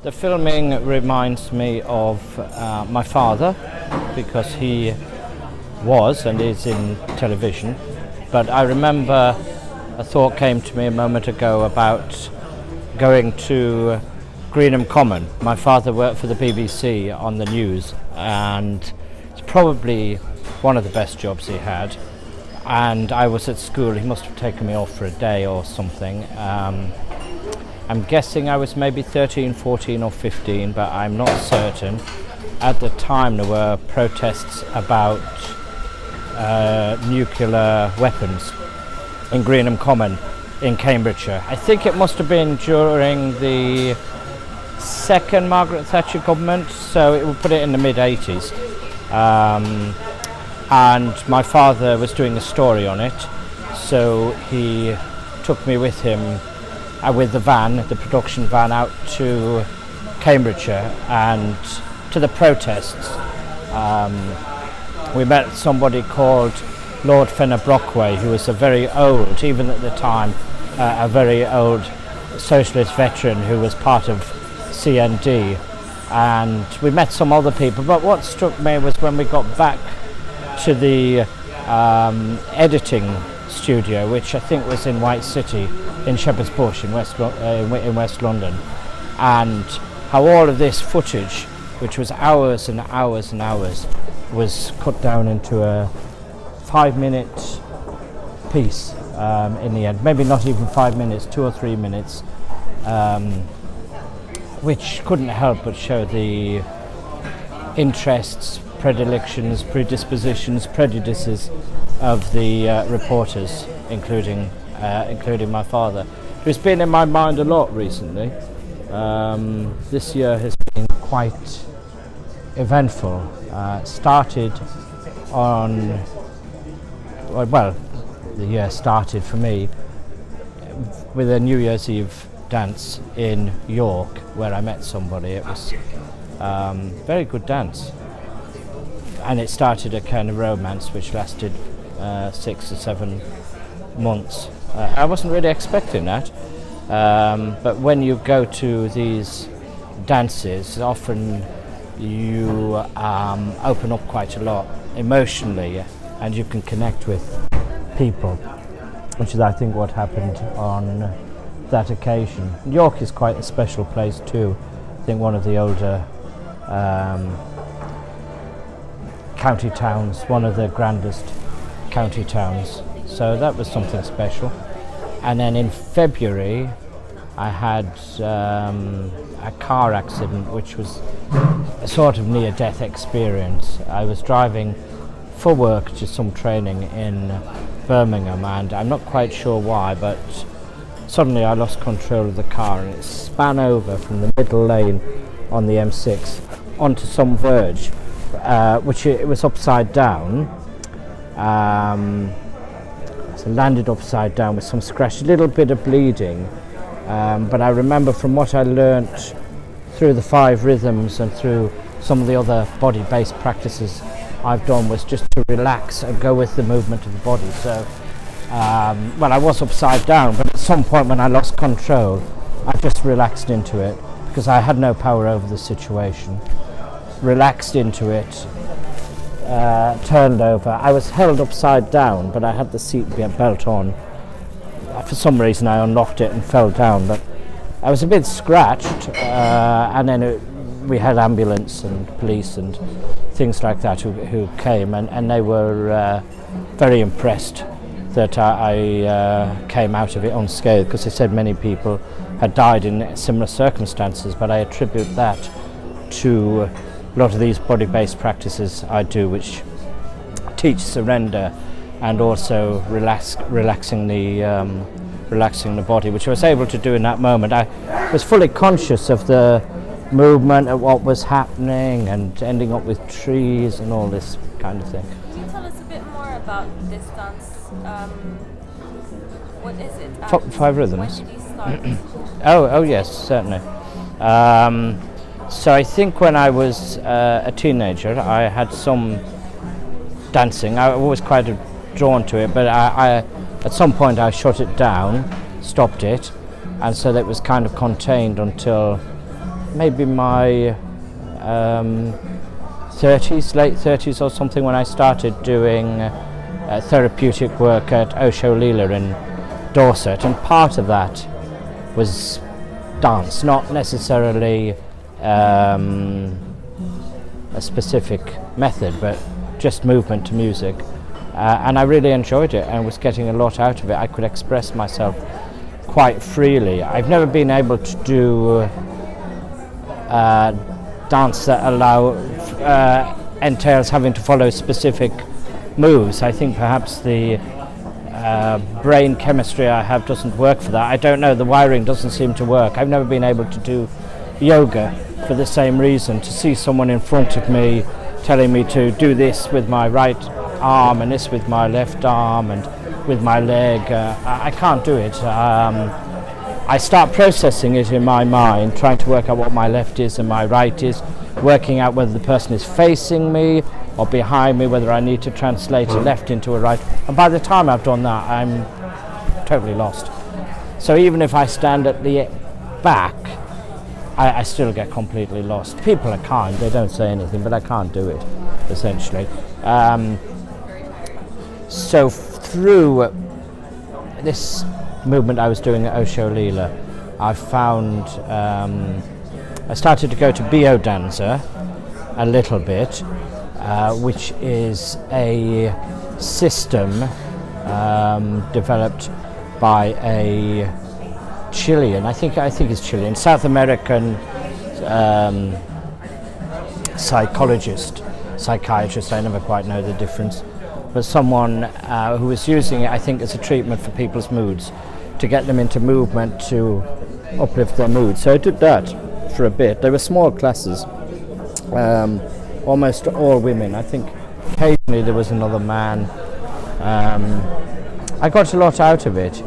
The filming reminds me of my father, because he was and is in television. But I remember a thought came to me a moment ago about going to Greenham Common. My father worked for the BBC on the news, and it's probably one of the best jobs he had. And I was at school. He must have taken me off for a day or something. I'm guessing I was maybe 13, 14 or 15, but I'm not certain. At the time there were protests about nuclear weapons in Greenham Common in Cambridgeshire. I think it must have been during the second Margaret Thatcher government, so it would put it in the mid-80s. And my father was doing a story on it, so he took me with him with the van, the production van, out to Cambridgeshire and to the protests. We met somebody called Lord Fenner Brockway, who was a very old, even at the time, a very old socialist veteran who was part of CND. And we met some other people, but what struck me was when we got back to the editing studio, which I think was in White City in Shepherd's Bush in West London, and how all of this footage, which was hours and hours and hours, was cut down into a 5-minute piece in the end. Maybe not even 5 minutes, 2 or 3 minutes, which couldn't help but show the interests, predilections, predispositions, prejudices of the reporters, including my father, who's been in my mind a lot recently. This year has been quite eventful. Started on, well, the year started for me with a New Year's Eve dance in York, where I met somebody. It was very good dance, and it started a kind of romance which lasted 6 or 7 months. I wasn't really expecting that, but when you go to these dances, often you open up quite a lot emotionally, and you can connect with people, which is, I think, what happened on that occasion. York is quite a special place too. I think one of the older county towns, one of the grandest county towns. So that was something special. And then in February I had a car accident, which was a sort of near-death experience. I was driving for work to some training in Birmingham, and I'm not quite sure why, but suddenly I lost control of the car and it span over from the middle lane on the M6 onto some verge, which it was upside down. So landed upside down with some scratch, a little bit of bleeding, but I remember from what I learnt through the 5 rhythms and through some of the other body-based practices I've done was just to relax and go with the movement of the body. So well, I was upside down, but at some point when I lost control I just relaxed into it, because I had no power over the situation. Relaxed into it, turned over. I was held upside down, but I had the seat belt on. For some reason I unlocked it and fell down, but I was a bit scratched, and then we had ambulance and police and things like that who came, and they were very impressed that I came out of it unscathed, because they said many people had died in similar circumstances, but I attribute that to a lot of these body-based practices I do, which teach surrender and also relaxing the body, which I was able to do in that moment. I was fully conscious of the movement and what was happening, and ending up with trees and all this kind of thing. Can you tell us a bit more about this dance? What is it? 5 rhythms. When did you start? Oh yes, certainly. So I think when I was a teenager I had some dancing. I was quite drawn to it, but I at some point I shut it down, stopped it, and so that was kind of contained until maybe my 30s, late 30s or something, when I started doing therapeutic work at Leela in Dorset, and part of that was dance, not necessarily a specific method, but just movement to music. And I really enjoyed it and was getting a lot out of it. I could express myself quite freely. I've never been able to do dance that entails having to follow specific moves. I think perhaps the brain chemistry I have doesn't work for that. I don't know, the wiring doesn't seem to work. I've never been able to do yoga for the same reason, to see someone in front of me telling me to do this with my right arm and this with my left arm and with my leg. I can't do it. I start processing it in my mind, trying to work out what my left is and my right is, working out whether the person is facing me or behind me, whether I need to translate a left into a right. And by the time I've done that, I'm totally lost. So even if I stand at the back, I still get completely lost. People are kind, they don't say anything, but I can't do it, essentially. So through this movement I was doing at Leela, I found I started to go to Biodanza a little bit, which is a system developed by a Chilean, I think it's Chilean, South American psychiatrist, I never quite know the difference, but someone who was using it, I think, as a treatment for people's moods, to get them into movement to uplift their mood. So I did that for a bit. They were small classes, almost all women. I think occasionally there was another man. I got a lot out of it.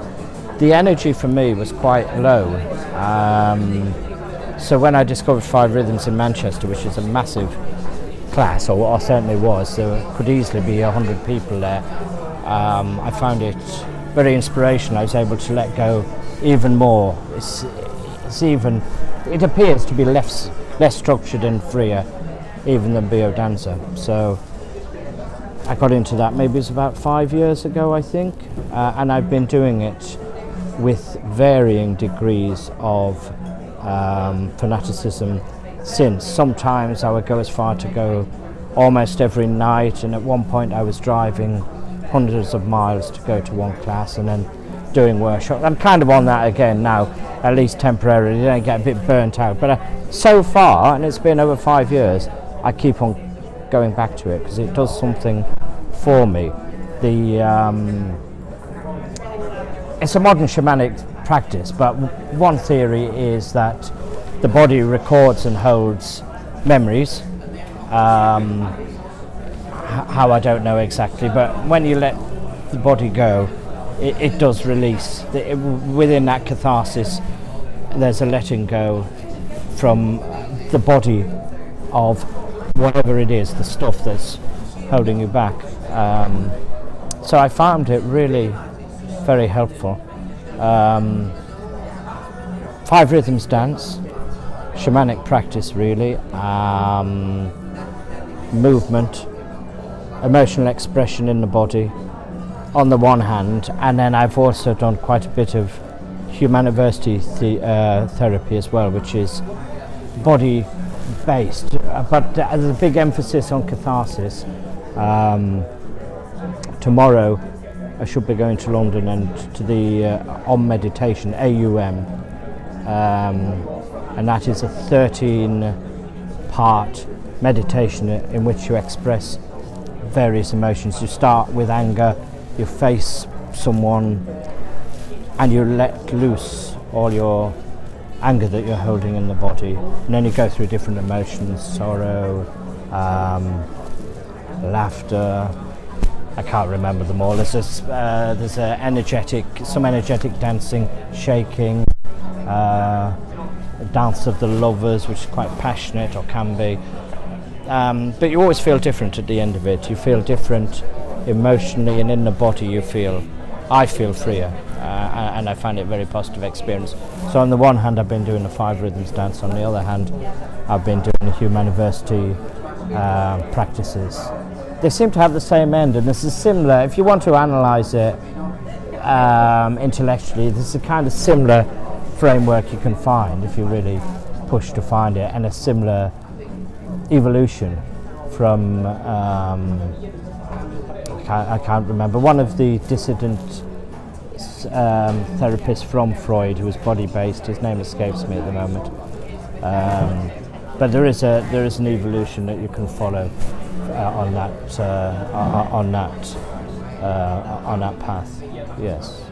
The energy for me was quite low. So when I discovered 5 Rhythms in Manchester, which is a massive class, or certainly was, there could easily be 100 people there, I found it very inspirational. I was able to let go even more. It appears to be less structured and freer even than Biodanza. So I got into that, maybe it was about 5 years ago, I think, and I've been doing it with varying degrees of fanaticism since. Sometimes I would go as far to go almost every night, and at one point I was driving hundreds of miles to go to one class and then doing workshop. I'm kind of on that again now, at least temporarily. I get a bit burnt out, but so far, and it's been over 5 years, I keep on going back to it because it does something for me. It's a modern shamanic practice, but one theory is that the body records and holds memories. How, I don't know exactly, but when you let the body go, it does release. Within that catharsis, there's a letting go from the body of whatever it is, the stuff that's holding you back. So I found it really very helpful. 5 Rhythms dance, shamanic practice really, movement, emotional expression in the body on the one hand, and then I've also done quite a bit of humaniversity therapy as well, which is body based, but there's a big emphasis on catharsis. Tomorrow I should be going to London and to the Om meditation, AUM, and that is a 13-part meditation in which you express various emotions. You start with anger, you face someone and you let loose all your anger that you're holding in the body, and then you go through different emotions, sorrow, laughter, I can't remember them all. There's some energetic dancing, shaking, dance of the lovers, which is quite passionate or can be, but you always feel different at the end of it. You feel different emotionally, and in the body I feel freer, and I find it a very positive experience. So on the one hand, I've been doing the 5 rhythms dance. On the other hand, I've been doing the Hume University practices. They seem to have the same end, and this is similar. If you want to analyse it intellectually, this is a kind of similar framework you can find if you really push to find it, and a similar evolution from I can't remember, one of the dissident therapists from Freud who was body based. His name escapes me at the moment, but there is an evolution that you can follow on that path. Yes.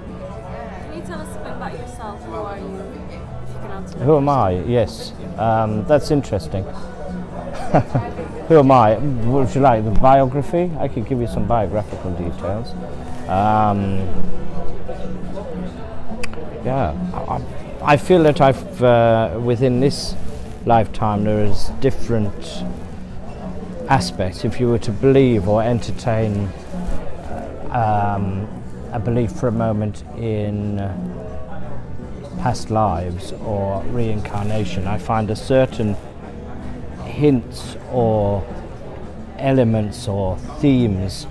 Can you tell us a bit about yourself? Who are you? If you can answer. Who am I? Yes, that's interesting. Who am I? Would you like the biography? I could give you some biographical details. I feel that I've within this lifetime there is different aspects. If you were to believe or entertain a belief for a moment in past lives or reincarnation, I find a certain hints or elements or themes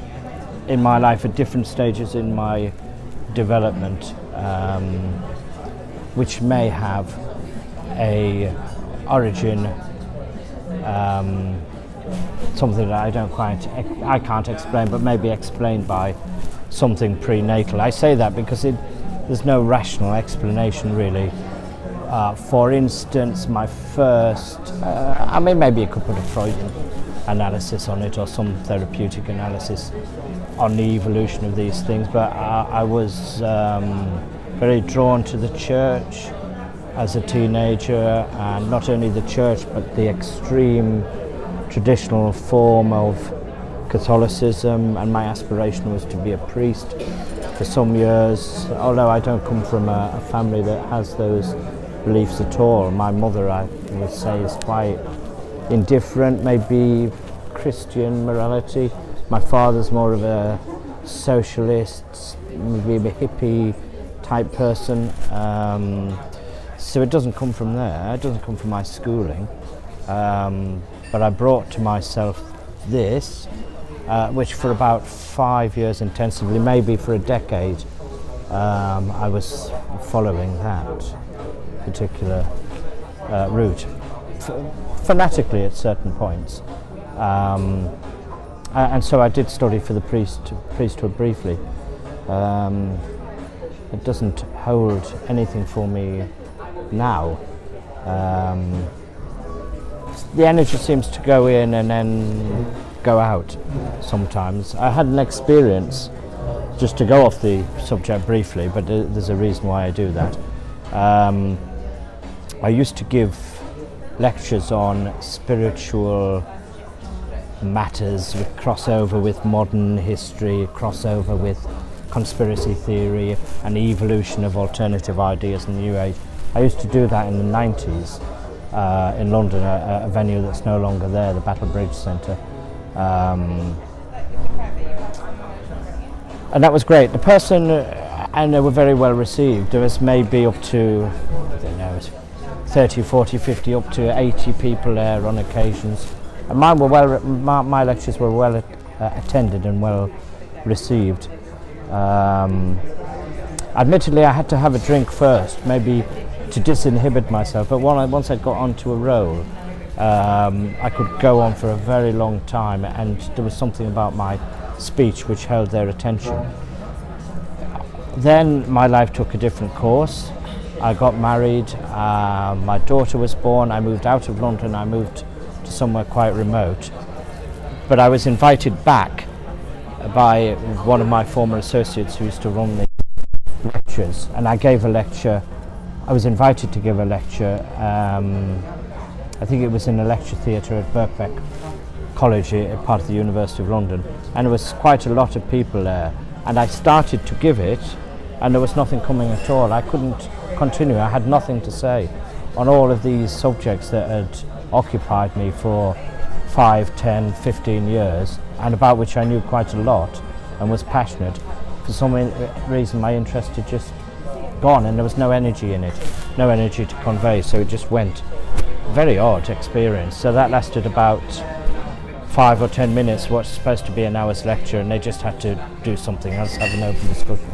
in my life at different stages in my development, which may have a origin, something that I can't explain, but maybe explained by something prenatal. I say that because there's no rational explanation really. For instance, my first, maybe you could put a Freudian analysis on it or some therapeutic analysis on the evolution of these things, but I was very drawn to the church as a teenager, and not only the church but the extreme traditional form of Catholicism, and my aspiration was to be a priest for some years, although I don't come from a family that has those beliefs at all. My mother, I would say, is quite indifferent, maybe Christian morality. My father's more of a socialist, maybe a hippie type person. So it doesn't come from there, it doesn't come from my schooling. But I brought to myself this, which for about 5 years intensively, maybe for a decade, I was following that particular route, fanatically at certain points. And so I did study for the priesthood briefly. It doesn't hold anything for me now. The energy seems to go in and then go out sometimes. I had an experience, just to go off the subject briefly, but there's a reason why I do that. I used to give lectures on spiritual matters with crossover with modern history, crossover with conspiracy theory and the evolution of alternative ideas in the New Age. I used to do that in the 90s in London, a venue that's no longer there, the Battle Bridge Centre. And that was great. The person, and they were very well received. There was maybe up to, I don't know, 30, 40, 50, up to 80 people there on occasions. And my lectures were well attended and well received. Admittedly, I had to have a drink first, maybe to disinhibit myself, but once I got onto a roll, I could go on for a very long time, and there was something about my speech which held their attention. Then my life took a different course. I got married, my daughter was born, I moved out of London, I moved to somewhere quite remote. But I was invited back by one of my former associates who used to run the lectures, and I gave a lecture. I was invited to give a lecture, I think it was in a lecture theatre at Birkbeck College, part of the University of London, and there was quite a lot of people there, and I started to give it and there was nothing coming at all. I couldn't continue, I had nothing to say on all of these subjects that had occupied me for 5, 10, 15 years, and about which I knew quite a lot and was passionate. For some reason my interest had just gone, and there was no energy in it, no energy to convey, so it just went. Very odd experience. So that lasted about 5 or 10 minutes, what's supposed to be an hour's lecture, and they just had to do something else, have an open discussion.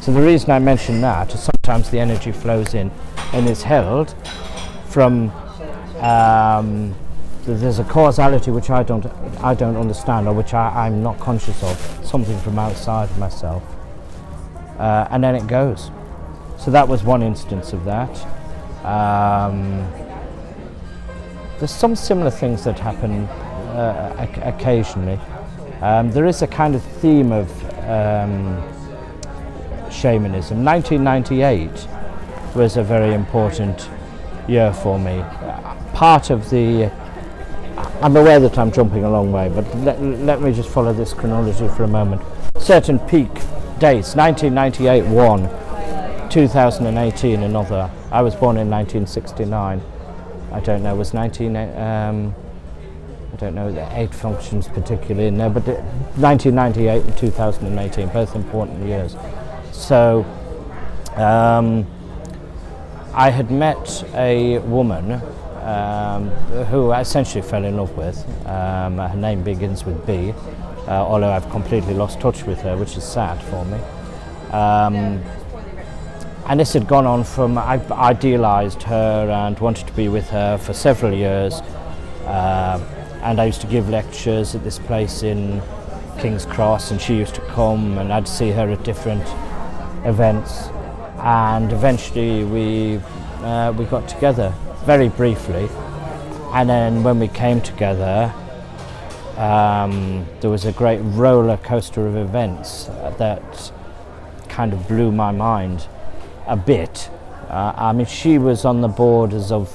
So the reason I mention that is sometimes the energy flows in and is held from there's a causality which I don't understand, or which I'm not conscious of, something from outside of myself, and then it goes. So that was one instance of that. There's some similar things that happen occasionally. There is a kind of theme of shamanism. 1998 was a very important year for me. Part of the, I'm aware that I'm jumping a long way, but let me just follow this chronology for a moment. Certain peak dates: 1998 one, 2018 another. I was born in 1969. I don't know, was 19, I don't know the 8 functions particularly in there, but 1998 and 2018, both important years. So I had met a woman who I essentially fell in love with. Her name begins with B, although I've completely lost touch with her, which is sad for me. And this had gone on from, I idealised her and wanted to be with her for several years. And I used to give lectures at this place in King's Cross, and she used to come, and I'd see her at different events. And eventually we got together, very briefly. And then when we came together, there was a great roller coaster of events that kind of blew my mind a bit. I mean, she was on the borders of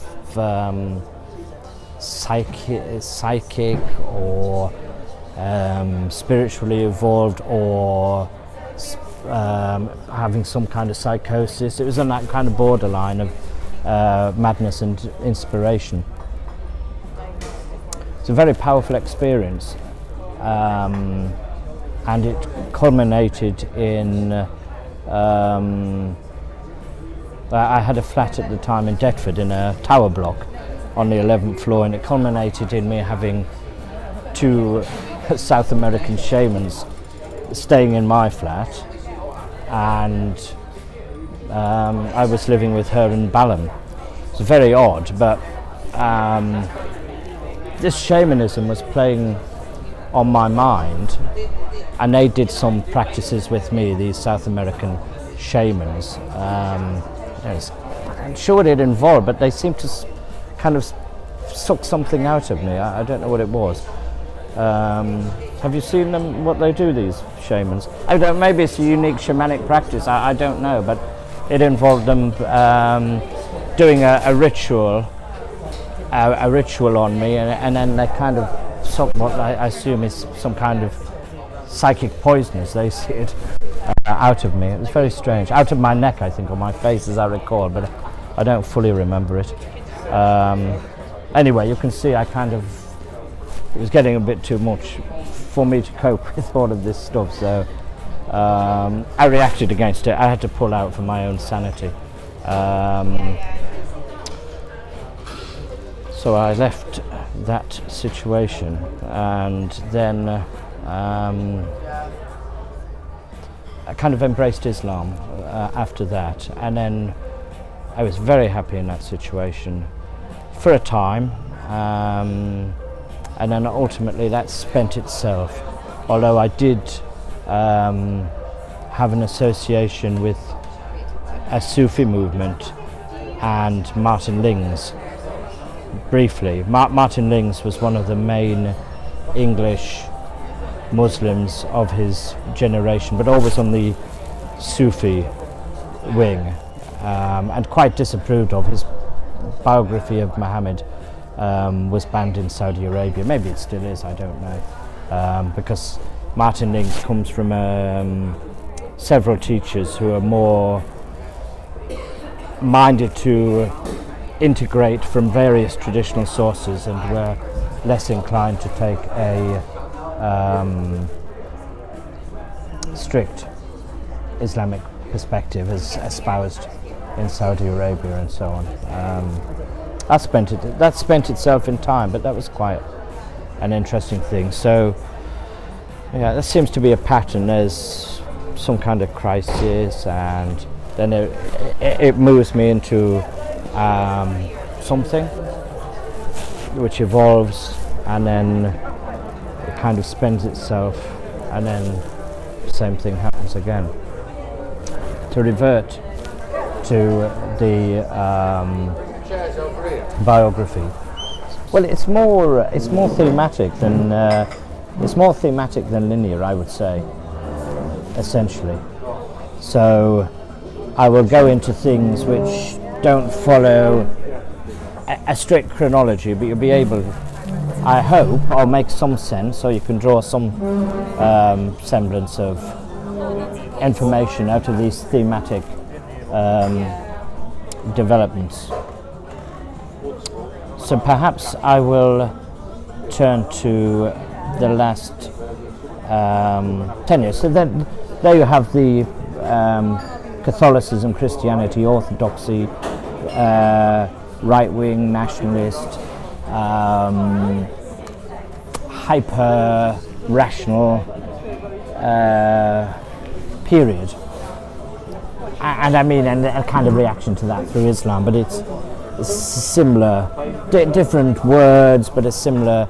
psychic or spiritually evolved, or having some kind of psychosis. It was on that kind of borderline of madness and inspiration. It's a very powerful experience, and it culminated in I had a flat at the time in Deptford in a tower block on the 11th floor, and it culminated in me having 2 South American shamans staying in my flat, and I was living with her in Balham. It's very odd, but this shamanism was playing on my mind, and they did some practices with me, these South American shamans. I'm sure what it involved, but they seemed to kind of suck something out of me. I don't know what it was. Have you seen them, what they do, these shamans? I don't, maybe it's a unique shamanic practice, I don't know, but it involved them doing a ritual on me, and then they kind of sucked what I assume is some kind of psychic poison, as they see it, out of me. It was very strange. Out of my neck, I think, or my face, as I recall, but I don't fully remember it. Anyway, you can see it was getting a bit too much for me to cope with all of this stuff, so I reacted against it. I had to pull out for my own sanity. So I left that situation, and then I kind of embraced Islam after that, and then I was very happy in that situation for a time, and then ultimately that spent itself, although I did have an association with a Sufi movement and Martin Lings briefly. Martin Lings was one of the main English Muslims of his generation, but always on the Sufi wing, and quite disapproved of. His biography of Muhammad was banned in Saudi Arabia. Maybe it still is, I don't know, because Martin Lings comes from several teachers who are more minded to integrate from various traditional sources, and were less inclined to take a strict Islamic perspective as espoused in Saudi Arabia and so on. That spent itself in time, but that was quite an interesting thing. So yeah, there seems to be a pattern. There's some kind of crisis, and then it moves me into something which evolves, and then it kind of spends itself, and then the same thing happens again. To revert to the biography, well, it's more thematic than linear, I would say, essentially. So I will go into things which don't follow a strict chronology, but you'll be able, I hope, I'll make some sense, so you can draw some semblance of information out of these thematic developments. So perhaps I will turn to the last 10 years. So then, there you have the Catholicism, Christianity, Orthodoxy, right-wing, nationalist, hyper-rational period. And I mean, and a kind of reaction to that through Islam, but it's similar, different words, but a similar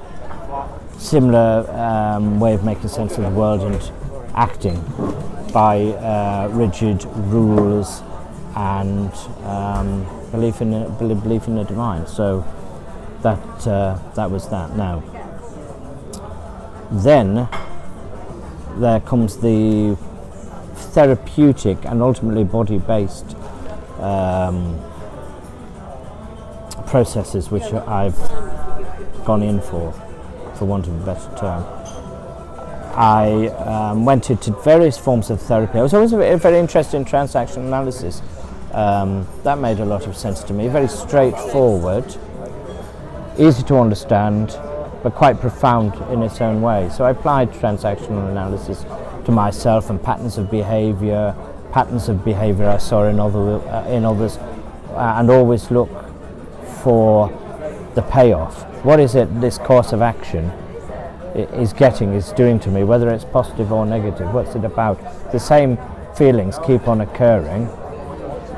way of making sense of the world and acting by rigid rules and belief in the divine. So that was that. Now, then there comes the therapeutic and ultimately body-based processes which I've gone in for want of a better term. I went into various forms of therapy. I was always very interested in transactional analysis. That made a lot of sense to me. Very straightforward, easy to understand, but quite profound in its own way. So I applied transactional analysis to myself and patterns of behaviour I saw in others, and always look for the payoff. What is it this course of action is doing to me, whether it's positive or negative? What's it about? The same feelings keep on occurring.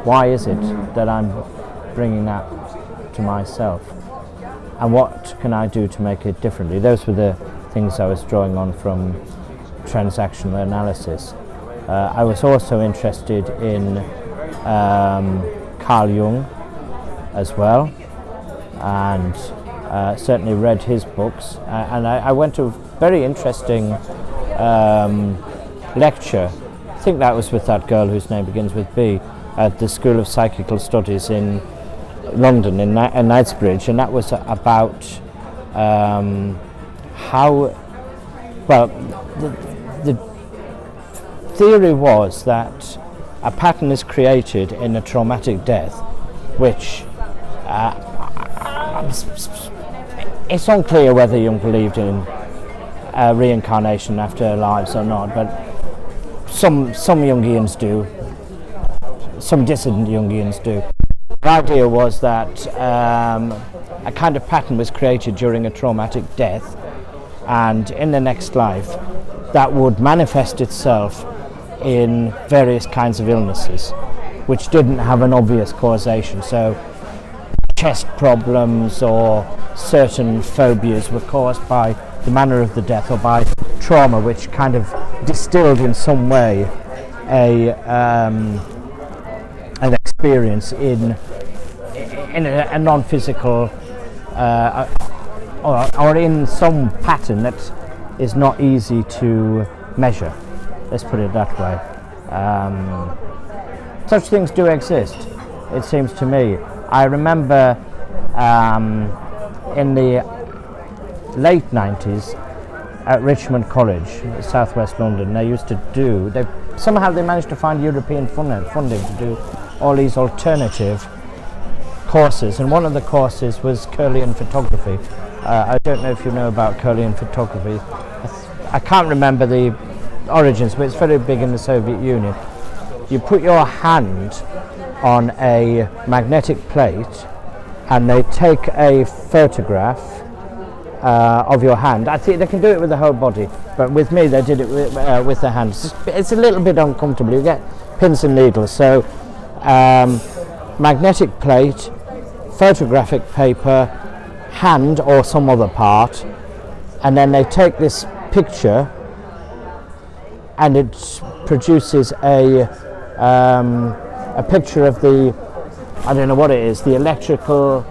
Why is it that I'm bringing that to myself? And what can I do to make it differently? Those were the things I was drawing on from transactional analysis. I was also interested in Carl Jung as well, and certainly read his books. And I went to a very interesting lecture. I think that was with that girl whose name begins with B, at the School of Psychical Studies in London, in Knightsbridge, and that was about how, well, the theory was that a pattern is created in a traumatic death, which it's unclear whether Jung believed in reincarnation after lives or not, but some Jungians do, some dissident Jungians do. The idea was that a kind of pattern was created during a traumatic death, and in the next life that would manifest itself in various kinds of illnesses which didn't have an obvious causation. So chest problems or certain phobias were caused by the manner of the death or by trauma, which kind of distilled in some way an experience in a non-physical or in some pattern that is not easy to measure. Let's put it that way. Such things do exist, it seems to me. I remember in the late 90s at Richmond College, southwest London, they used to do, somehow they managed to find European funding to do all these alternative courses, and one of the courses was Curlian photography. I don't know if you know about Curlian photography. I can't remember the origins, but it's very big in the Soviet Union. you put your hand on a magnetic plate and they take a photograph of your hand. I think they can do it with the whole body, but with me they did it with the hands. It's a little bit uncomfortable. You get pins and needles. So magnetic plate, photographic paper, hand or some other part, and then they take this picture and it produces a picture of the, I don't know what it is, the electrical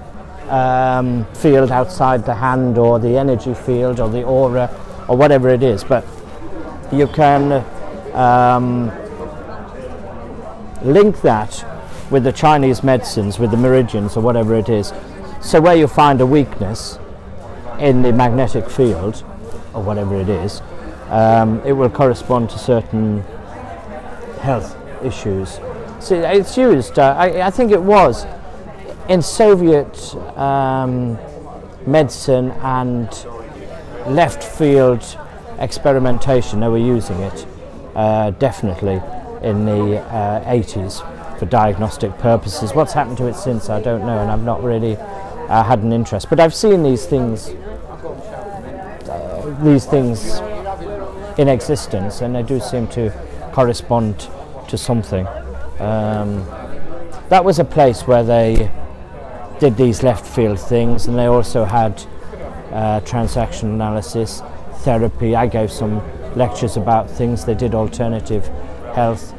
field outside the hand, or the energy field, or the aura, or whatever it is. But you can link that with the Chinese medicines, with the meridians or whatever it is. So where you find a weakness in the magnetic field, or whatever it is, it will correspond to certain health issues. So it's used, I think it was, in Soviet medicine and left field experimentation. They were using it definitely in the 80s for diagnostic purposes. What's happened to it since, I don't know, and I've not really had an interest. But I've seen these things in existence, and they do seem to correspond to something. That was a place where they did these left field things, and they also had transaction analysis, therapy. I gave some lectures about things. They did alternative health.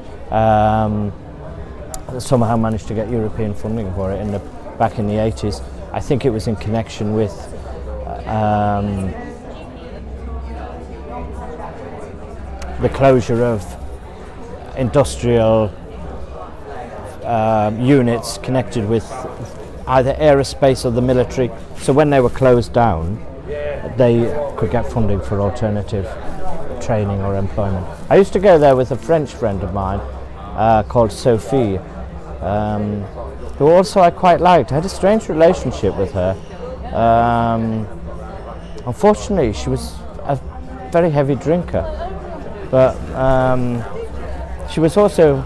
Somehow managed to get European funding for it back in the 80s. I think it was in connection with the closure of industrial units connected with either aerospace or the military. So when they were closed down, they could get funding for alternative training or employment. I used to go there with a French friend of mine called Sophie, who also I quite liked. I had a strange relationship with her. Unfortunately, she was a very heavy drinker, but she was also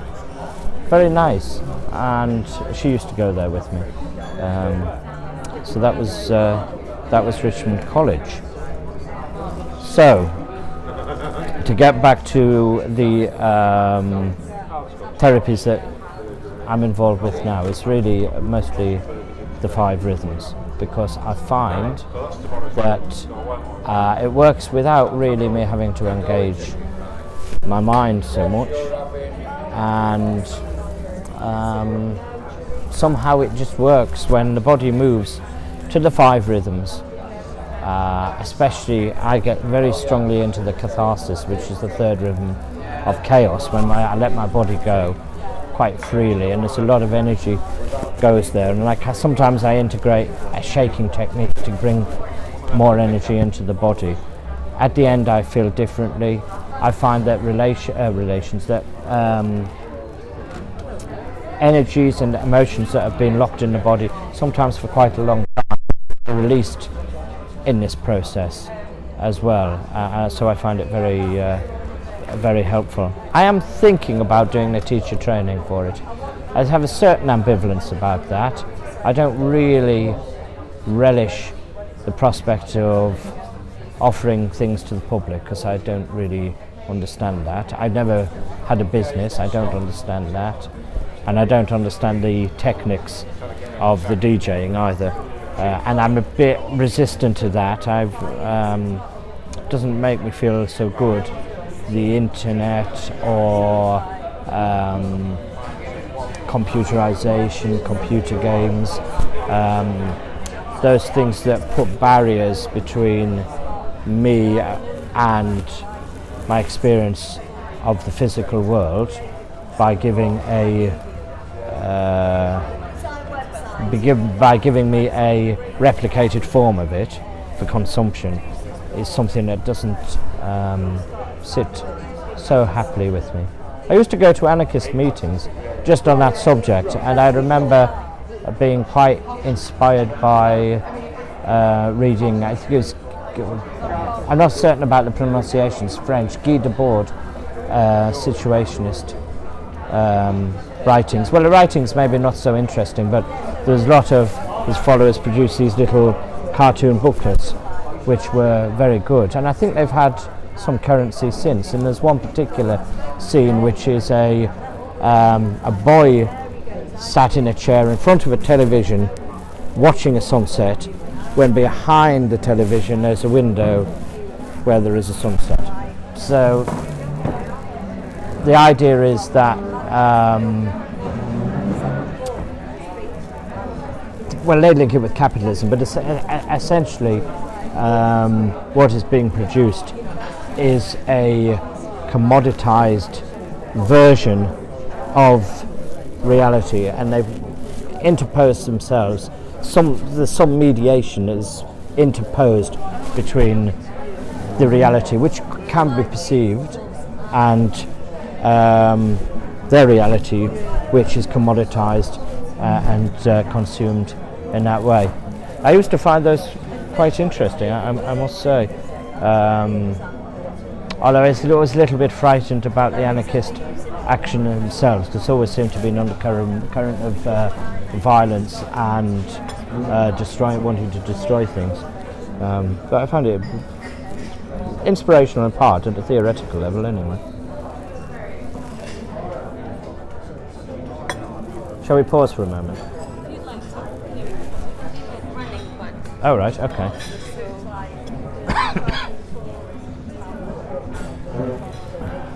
very nice, and she used to go there with me. So that was Richmond College. So to get back to the therapies that I'm involved with now, is really mostly the 5 rhythms, because I find that it works without really me having to engage my mind so much, and somehow it just works when the body moves to the 5 rhythms. Especially I get very strongly into the Catharsis, which is the 3rd rhythm of chaos, when I let my body go quite freely, and there's a lot of energy goes there, and sometimes I integrate a shaking technique to bring more energy into the body. At the end I feel differently. I find that relations, that energies and emotions that have been locked in the body, sometimes for quite a long time, are released in this process as well. So I find it very helpful. I am thinking about doing the teacher training for it. I have a certain ambivalence about that. I don't really relish the prospect of offering things to the public, because I don't really understand that. I've never had a business, I don't understand that, and I don't understand the techniques of the DJing either, and I'm a bit resistant to that. Doesn't make me feel so good, the internet or computerization, computer games, those things that put barriers between me and my experience of the physical world by giving me a replicated form of it for consumption, is something that doesn't sit so happily with me. I used to go to anarchist meetings just on that subject, and I remember being quite inspired by reading, I think it was, I'm not certain about the pronunciations, French, Guy Debord, situationist, writings. Well, the writings maybe not so interesting, but there's a lot of his followers produced these little cartoon booklets, which were very good, and I think they've had some currency since. And there's one particular scene which is a boy sat in a chair in front of a television watching a sunset, when behind the television there's a window where there is a sunset. So the idea is that well, they link it with capitalism, but essentially what is being produced is a commoditized version of reality, and they've interposed themselves. There's some mediation is interposed between the reality which can be perceived and their reality, which is commoditized and consumed in that way. I used to find those quite interesting, I must say. Although I was a little bit frightened about the anarchist action themselves, because there always seemed to be an undercurrent of violence and wanting to destroy things. But I found it inspirational in part, at a theoretical level anyway. Shall we pause for a moment? If you'd like to, running, but Oh, right, okay.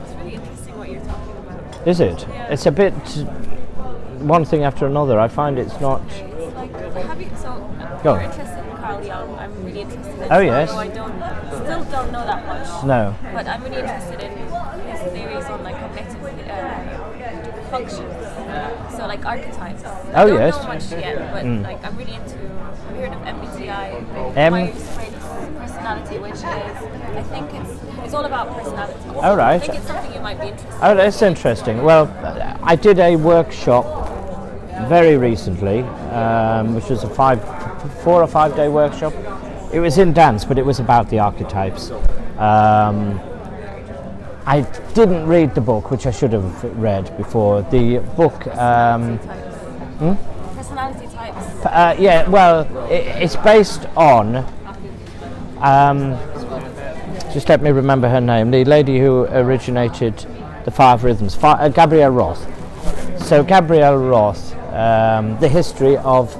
it's really interesting what you're talking about. Is it? Yeah. It's a bit one thing after another. I find it's not. It's like, have you, so Go. you're interested in Carl Jung. I'm really interested in Oh, his yes. work, though I still don't know that much. No. But I'm really interested in his theories on like cognitive functions. So like archetypes. I Oh, don't yes. know much yet, but like I'm really into. Have you heard of MBTI? M- Myers-Briggs personality, which is I think it's all about personality. Oh, right. I think it's something you might be interested in. Oh, that's interesting. Well, I did a workshop very recently, which was a 4 or 5 day workshop. It was in dance, but it was about the archetypes. I didn't read the book, which I should have read before. The book, Personality types. yeah, well, it's based on, just let me remember her name, the lady who originated the 5 rhythms, Gabrielle Roth. So Gabrielle Roth, the history of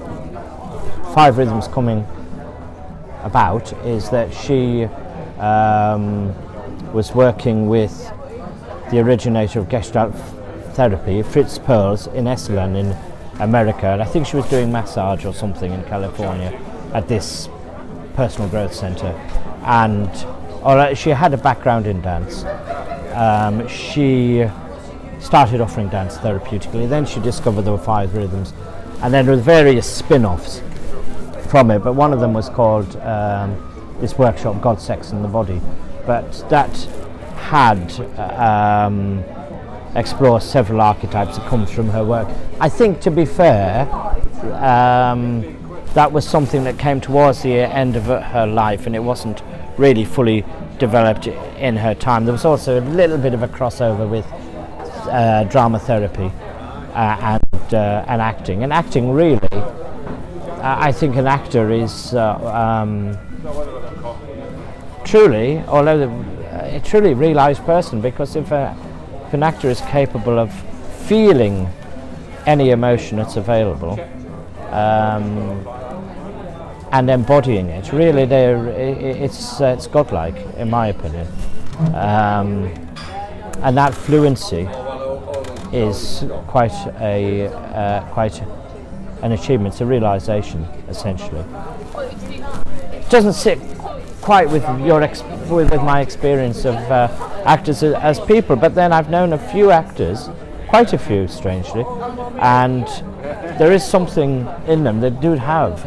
5 rhythms coming about is that she was working with the originator of Gestalt therapy, Fritz Perls, in Esalen in America, and I think she was doing massage or something in California at this personal growth center, and she had a background in dance. She started offering dance therapeutically, then she discovered there were 5 rhythms, and then there were various spin-offs from it, but one of them was called this workshop, God, Sex and the Body, but that had explored several archetypes that comes from her work. I think, to be fair, that was something that came towards the end of her life, and it wasn't really fully developed in her time. There was also a little bit of a crossover with drama therapy and acting. And acting, really, I think an actor is truly, although a truly realised person, because if an actor is capable of feeling any emotion that's available and embodying it, really, it's godlike, in my opinion. And that fluency is quite an achievement. It's a realisation, essentially. It doesn't sit quite with with my experience of actors as people, but then I've known a few actors, quite a few, strangely, and there is something in them that do have.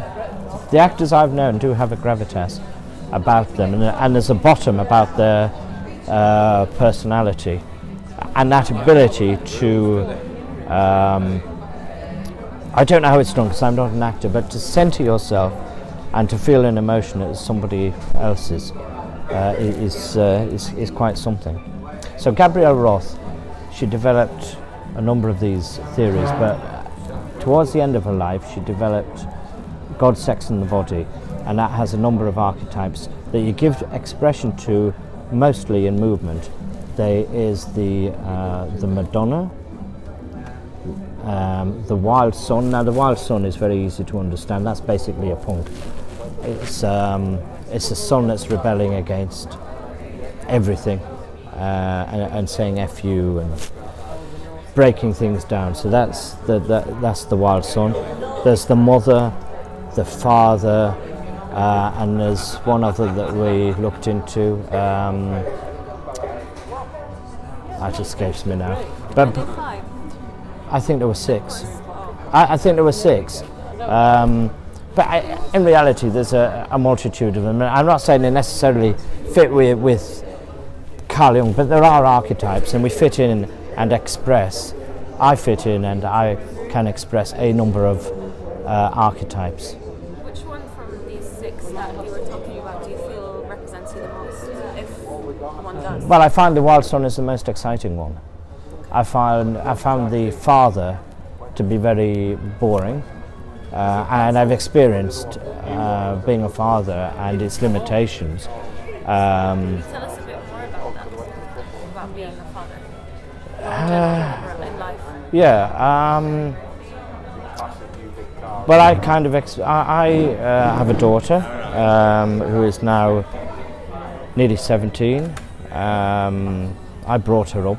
The actors I've known do have a gravitas about them, and there's a bottom about their personality, and that ability to, I don't know how it's done because I'm not an actor, but to center yourself and to feel an emotion as somebody else's is quite something. So Gabrielle Roth, she developed a number of these theories, but towards the end of her life she developed God, Sex and the Body, and that has a number of archetypes that you give expression to mostly in movement. There is the Madonna, the Wild Sun. Now the Wild Sun is very easy to understand. That's basically a punk. It's a sun that's rebelling against everything and saying F you and breaking things down. So that's the Wild Sun. There's the Mother, the Father, and there's one other that we looked into. That escapes me now. But I think there were 6. I think there were 6. But in reality, there's a multitude of them. I'm not saying they necessarily fit with Carl Jung, but there are archetypes, and we fit in and express. I fit in, and I can express a number of archetypes. Which one from these 6 that you were talking about do you feel represents you the most, if one does? Well, I find the Wild Sun is the most exciting one. I found the Father to be very boring. And I've experienced being a father and its limitations. Can you tell us a bit more about that, about being a father in life? Yeah. Well, I kind of I have a daughter who is now nearly 17. I brought her up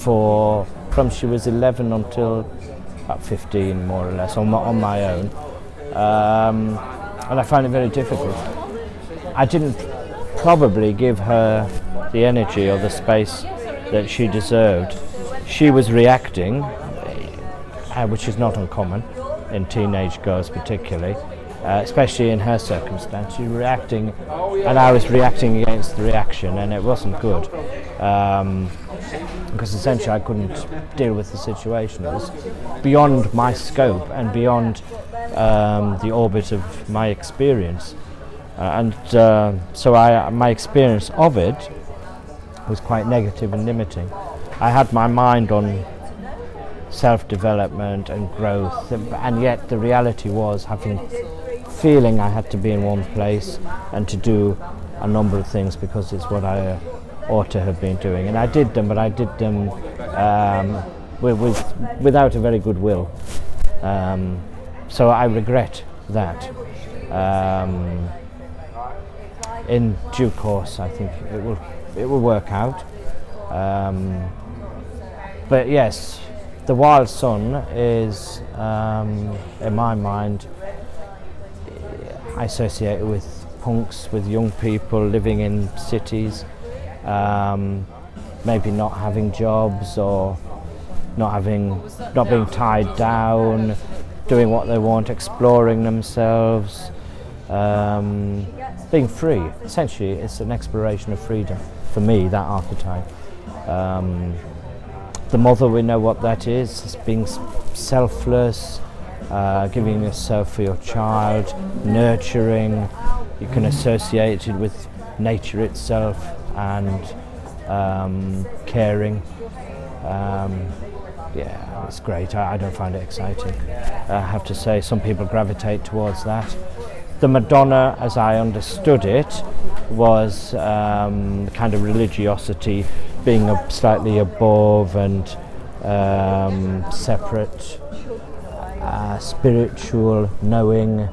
from she was 11 until about 15, more or less, on my own, and I found it very difficult. I didn't probably give her the energy or the space that she deserved. She was reacting, which is not uncommon in teenage girls particularly, especially in her circumstance. She was reacting, and I was reacting against the reaction, and it wasn't good. Because essentially I couldn't deal with the situation. It was beyond my scope and beyond the orbit of my experience. So my experience of it was quite negative and limiting. I had my mind on self-development and growth, and yet the reality was feeling I had to be in one place and to do a number of things because it's what I ought to have been doing, and I did them, but I did them without a very good will. So I regret that. In due course, I think it will work out. But yes, the Wild Sun is, in my mind, I associate it with punks, with young people living in cities. Maybe not having jobs or not being tied down, doing what they want, exploring themselves, being free. Essentially, it's an exploration of freedom for me, that archetype. The Mother, we know what that is. It's being selfless, giving yourself for your child, nurturing. You can associate it with nature itself and caring. Yeah, it's great. I don't find it exciting. I have to say, some people gravitate towards that. The Madonna, as I understood it, was kind of religiosity, being slightly above and separate, spiritual, knowing.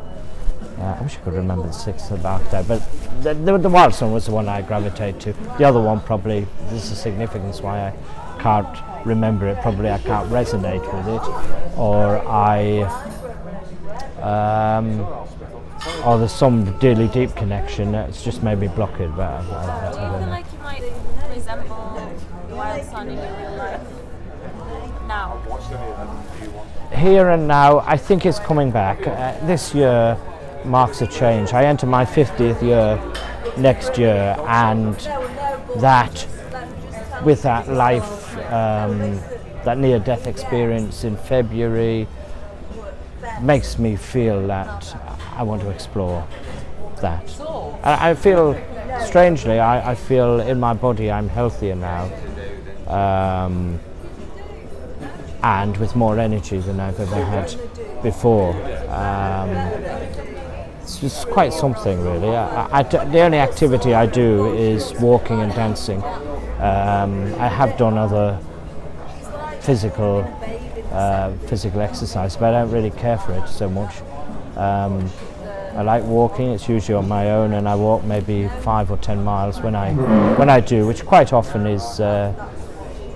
I wish I could remember the 6th archetype, but the Wild Sun was the one I gravitate to. The other one probably, there's a significance why I can't remember it. Probably I can't resonate with it, or there's some really deep connection that's just made me block it. But Do you feel like you might resemble the Wild Sun in your real life now? Here and now, I think it's coming back. This year marks a change. I enter my 50th year next year, and that, with that life, that near-death experience in February, makes me feel that I want to explore that. I feel, strangely, I feel in my body I'm healthier now. and with more energy than I've ever had before. It's just quite something, really. The only activity I do is walking and dancing. I have done other physical exercise, but I don't really care for it so much. I like walking. It's usually on my own, and I walk maybe 5 or 10 miles when I do, which quite often is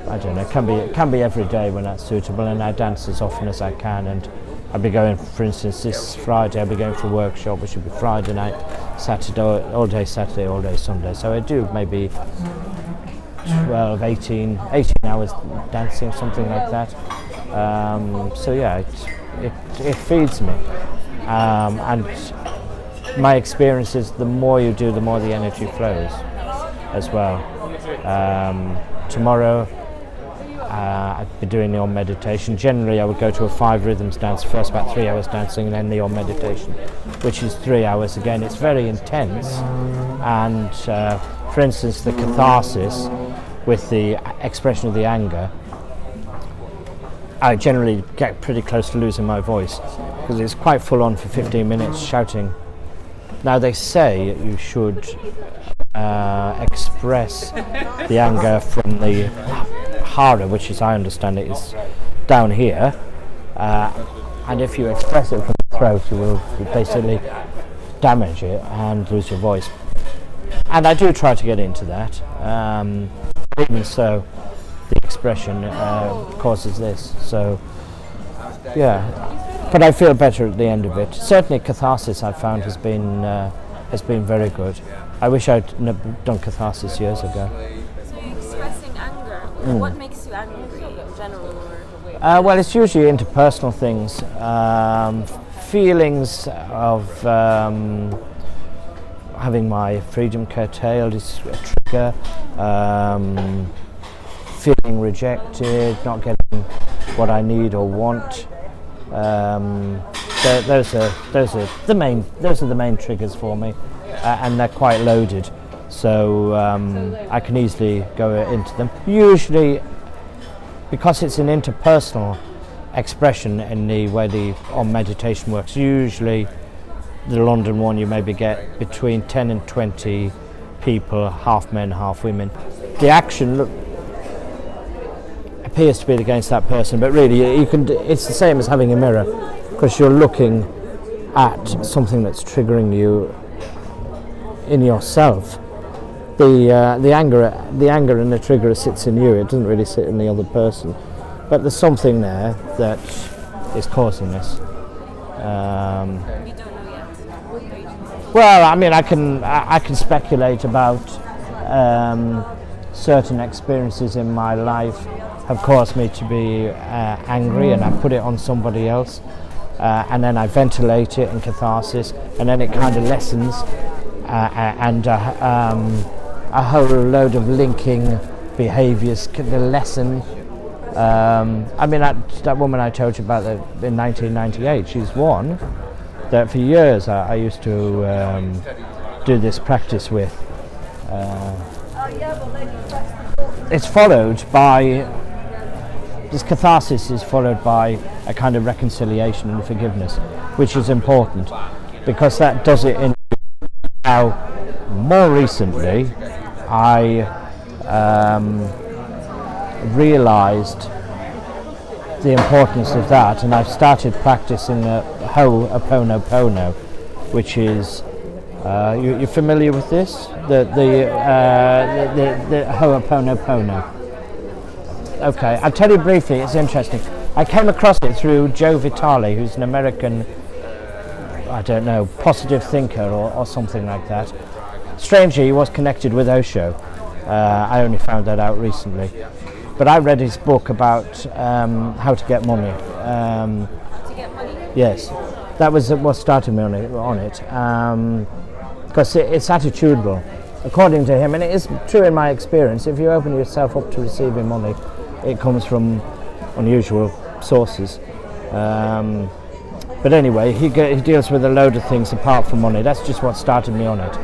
I don't know. It can be every day when that's suitable, and I dance as often as I can. And I'll be going, for instance, this Friday I'll be going for a workshop, which will be Friday night, Saturday, all day Saturday, all day Sunday. So I do maybe 12, 18 hours dancing, something like that. So yeah, it feeds me. And my experience is the more you do, the more the energy flows as well. Tomorrow I'd be doing the Om meditation. Generally I would go to a 5 rhythms dance, first about 3 hours dancing, and then the Om meditation, which is 3 hours again. It's very intense, and for instance the Catharsis, with the expression of the anger, I generally get pretty close to losing my voice because it's quite full on for 15 minutes shouting. Now they say you should express the anger from the hara, which as I understand it is down here, and if you express it from the throat you will basically damage it and lose your voice. And I do try to get into that. Even so, the expression causes this. So, yeah, but I feel better at the end of it. Certainly, Catharsis I've found has been very good. I wish I'd done Catharsis years ago. So you're expressing anger. What makes you angry in general? Well, it's usually interpersonal things, feelings of having my freedom curtailed is a trigger. Feeling rejected, not getting what I need or want. Those are the main triggers for me, and they're quite loaded. So I can easily go into them. Usually, because it's an interpersonal expression in the way the Om meditation works. Usually, the London one you maybe get between 10 and 20 people, half men, half women. The action appears to be against that person, but really it's the same as having a mirror, because you're looking at something that's triggering you in yourself. The anger and the trigger sits in you. It doesn't really sit in the other person, but there's something there that is causing this. You don't know yet. Well, I mean, I can speculate about certain experiences in my life have caused me to be angry, and I put it on somebody else, and then I ventilate it in Catharsis, and then it kind of lessens, and a whole load of linking behaviours can lessen. I mean, that woman I told you about in 1998, she's one that for years I used to do this practice with. It's followed by, this Catharsis is followed by a kind of reconciliation and forgiveness, which is important because that does it in. Now, more recently, I realised the importance of that, and I've started practicing the Ho'oponopono, which is you're familiar with this? The Ho'oponopono. Okay, I'll tell you briefly. It's interesting. I came across it through Joe Vitale, who's an American, I don't know, positive thinker or something like that. Strangely, he was connected with Osho. I only found that out recently. But I read his book about how to get money. To get money? Yes, that was what started me on it. Because it's attitudinal, according to him, and it is true in my experience. If you open yourself up to receiving money, it comes from unusual sources. But anyway, he deals with a load of things apart from money. That's just what started me on it.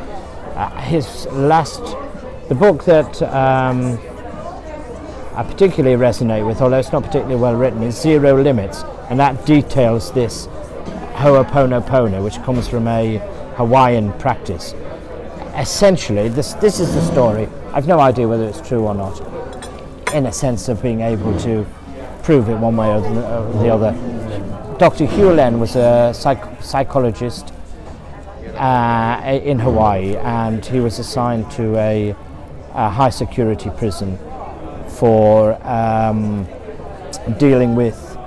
The book that I particularly resonate with, although it's not particularly well written, is Zero Limits, and that details this Ho'oponopono, which comes from a Hawaiian practice. Essentially, this is the story. I've no idea whether it's true or not, in a sense of being able to prove it one way or the other. Dr. Hugh Len was a psychologist in Hawaii, and he was assigned to a high security prison for dealing with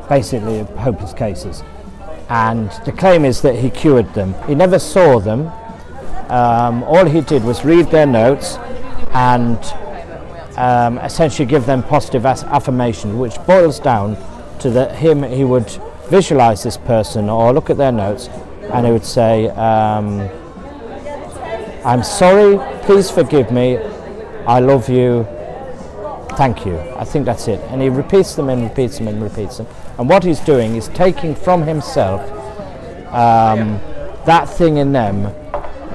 basically hopeless cases. And the claim is that he cured them. He never saw them. All he did was read their notes and essentially give them positive affirmation, which boils down to he would visualize this person or look at their notes, and he would say, I'm sorry, please forgive me, I love you, thank you. I think that's it. And he repeats them and repeats them and repeats them. And what he's doing is taking from himself that thing in them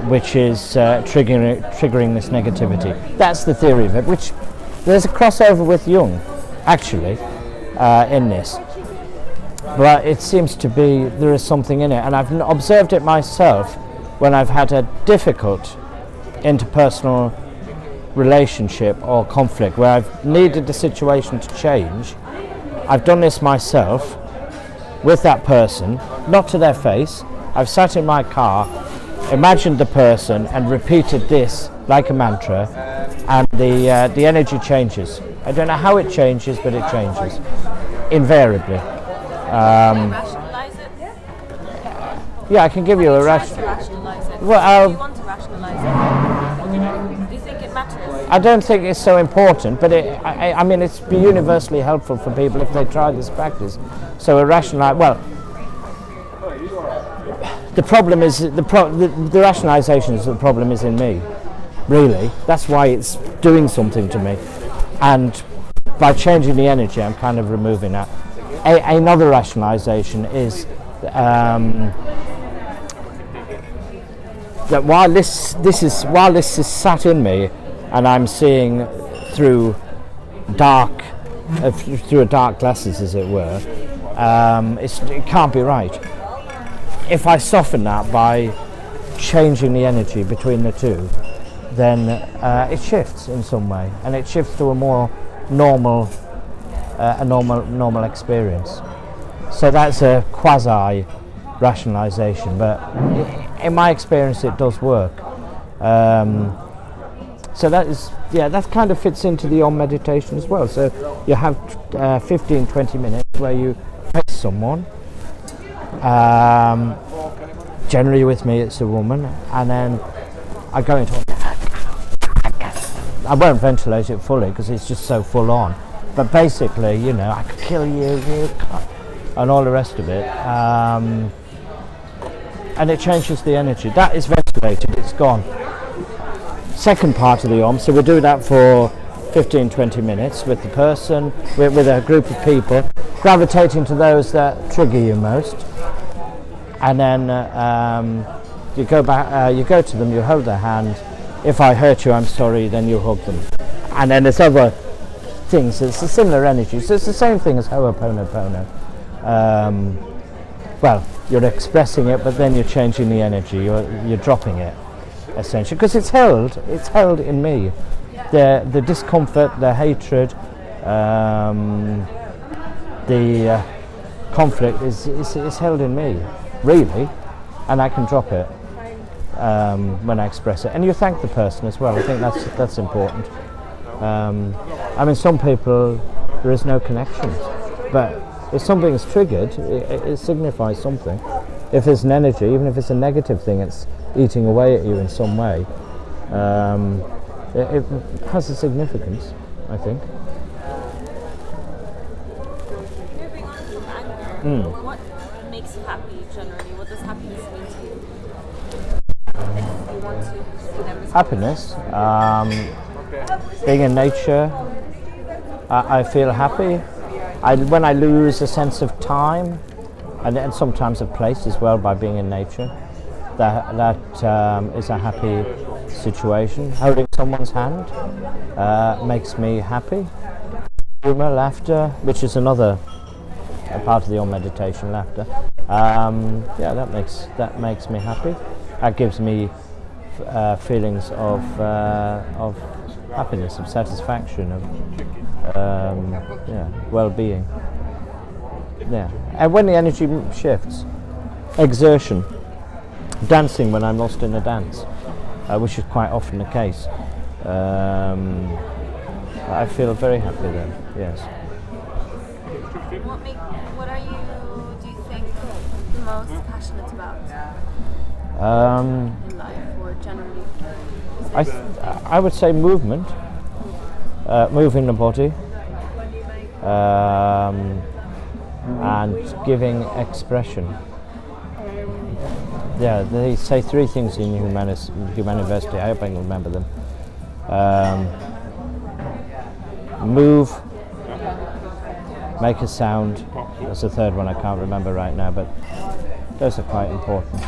which is triggering this negativity. That's the theory of it, which there's a crossover with Jung, actually, in this. But it seems to be there is something in it, and I've observed it myself when I've had a difficult interpersonal relationship or conflict where I've needed the situation to change. I've done this myself with that person, not to their face. I've sat in my car, imagined the person and repeated this like a mantra, and the energy changes. I don't know how it changes, but it changes invariably. Can you rationalize it? Yeah, I can give you a rationalize it. Well, do you want to rationalize it? Do you think it matters? I don't think it's so important, but I mean, it's be universally helpful for people if they try this practice. So a the problem is the rationalization is the problem is in me, really. That's why it's doing something to me, and by changing the energy, I'm kind of removing that. Another rationalization is that while this is sat in me, and I'm seeing through dark glasses, as it were, it can't be right. If I soften that by changing the energy between the two, then it shifts in some way, and it shifts to a more normal experience. So that's a quasi rationalization, but in my experience it does work. So that kind of fits into the Om meditation as well. So you have 15-20 minutes where you face someone, generally with me it's a woman, and then I go into I won't ventilate it fully because it's just so full on, but basically, you know, I could kill you, and all the rest of it, and it changes the energy. That is ventilated, it's gone. Second part of the Om, so we'll do that for 15-20 minutes with the person, with a group of people, gravitating to those that trigger you most, and then you go back, you go to them, you hold their hand. If I hurt you, I'm sorry, then you hug them. And then there's other things, it's a similar energy, so it's the same thing as Ho'oponopono. Well, you're expressing it, but then you're changing the energy, you're dropping it, essentially, because it's held in me. The discomfort, the hatred, the conflict is held in me, really, and I can drop it when I express it. And you thank the person as well. I think that's important. I mean, some people there is no connection, but if something is triggered, it signifies something. If there's an energy, even if it's a negative thing, it's eating away at you in some way. It has a significance, I think. Moving on from anger, what makes you happy generally? What does happiness mean to you? If you want to see them as Happiness, being in nature, I feel happy. When I lose a sense of time, and sometimes of place as well by being in nature, that is a happy situation. Holding someone's hand makes me happy. Humor, laughter, which is another a part of the Om meditation, laughter. Yeah, that makes me happy. That gives me feelings of happiness, of satisfaction, of well-being. Yeah, and when the energy shifts, exertion, dancing when I'm lost in a dance, which is quite often the case. I feel very happy then. Yes. What are you, do you think, most passionate about in life or generally? I would say movement, moving the body, and giving expression. Yeah, they say 3 things in Humanity. I hope I can remember them. Move, make a sound. That's the 3rd one I can't remember right now, but those are quite important.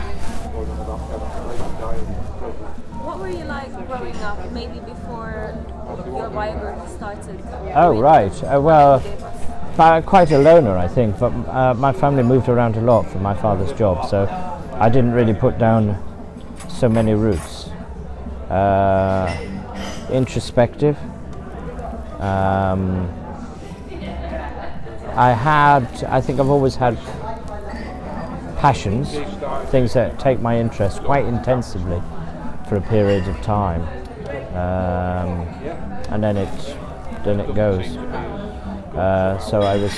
What were you like growing up, maybe before your biography started? Oh, right. Well, quite a loner, I think, but my family moved around a lot for my father's job, so I didn't really put down so many roots. Introspective. I think I've always had passions, things that take my interest quite intensively for a period of time, and then it goes. So I was,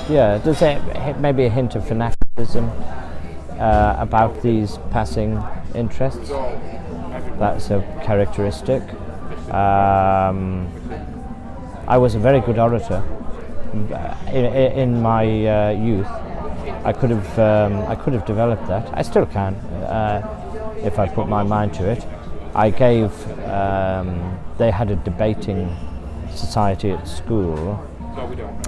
there's maybe a hint of fanaticism about these passing interests. That's a characteristic. I was a very good orator in my youth. I could have developed that. I still can if I put my mind to it. I gave. They had a debating society at school,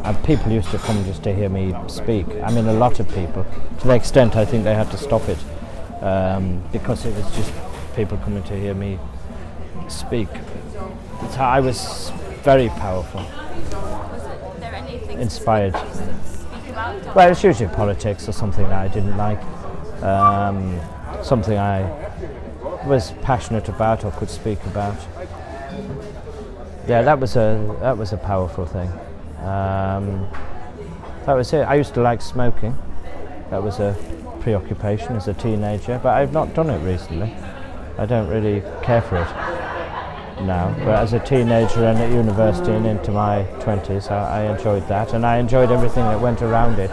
and people used to come just to hear me speak. I mean, a lot of people, to the extent I think they had to stop it because it was just people coming to hear me speak. So I was very powerful. Was there anything inspired? To speak about? Well, it's usually politics or something that I didn't like, something I was passionate about or could speak about. Yeah, that was a powerful thing. That was it. I used to like smoking. That was a preoccupation as a teenager, but I've not done it recently. I don't really care for it now, but as a teenager and at university and into my 20s, I enjoyed that, and I enjoyed everything that went around it.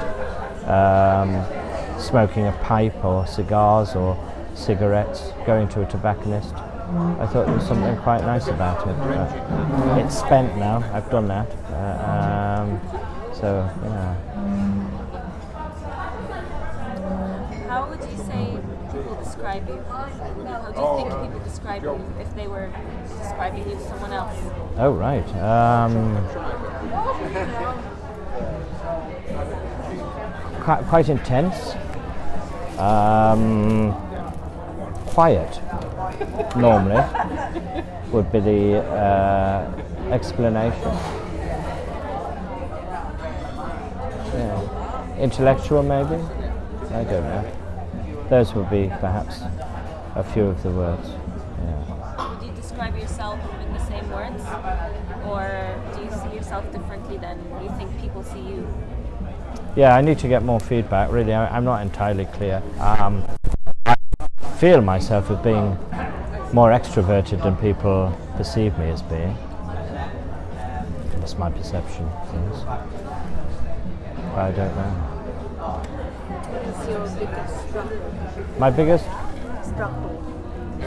Smoking a pipe or cigars or cigarettes, going to a tobacconist. I thought there was something quite nice about it. It's spent now, I've done that. So, yeah. How would you say people describe you? How do you think people describe you if they were describing you to someone else? Oh, right. Quite intense. Quiet, normally, would be the explanation. Yeah. Intellectual, maybe? I don't know. Those would be perhaps a few of the words. Yeah. Would you describe yourself in the same words? Or do you see yourself differently than you think people see you? Yeah, I need to get more feedback, really. I'm not entirely clear. I feel myself as being more extroverted than people perceive me as being. That's my perception of things. I don't know. What's your biggest struggle? My biggest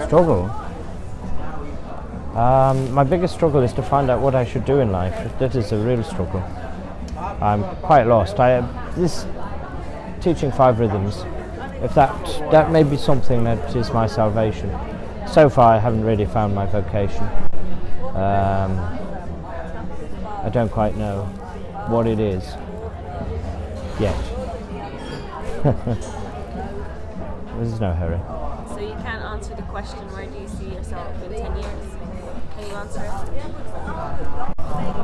struggle? My biggest struggle is to find out what I should do in life. That is a real struggle. I'm quite lost. This teaching 5 rhythms, if that may be something that is my salvation. So far, I haven't really found my vocation. I don't quite know what it is yet. There's no hurry. So you can't answer the question, where do you see yourself in 10 years? Can you answer it?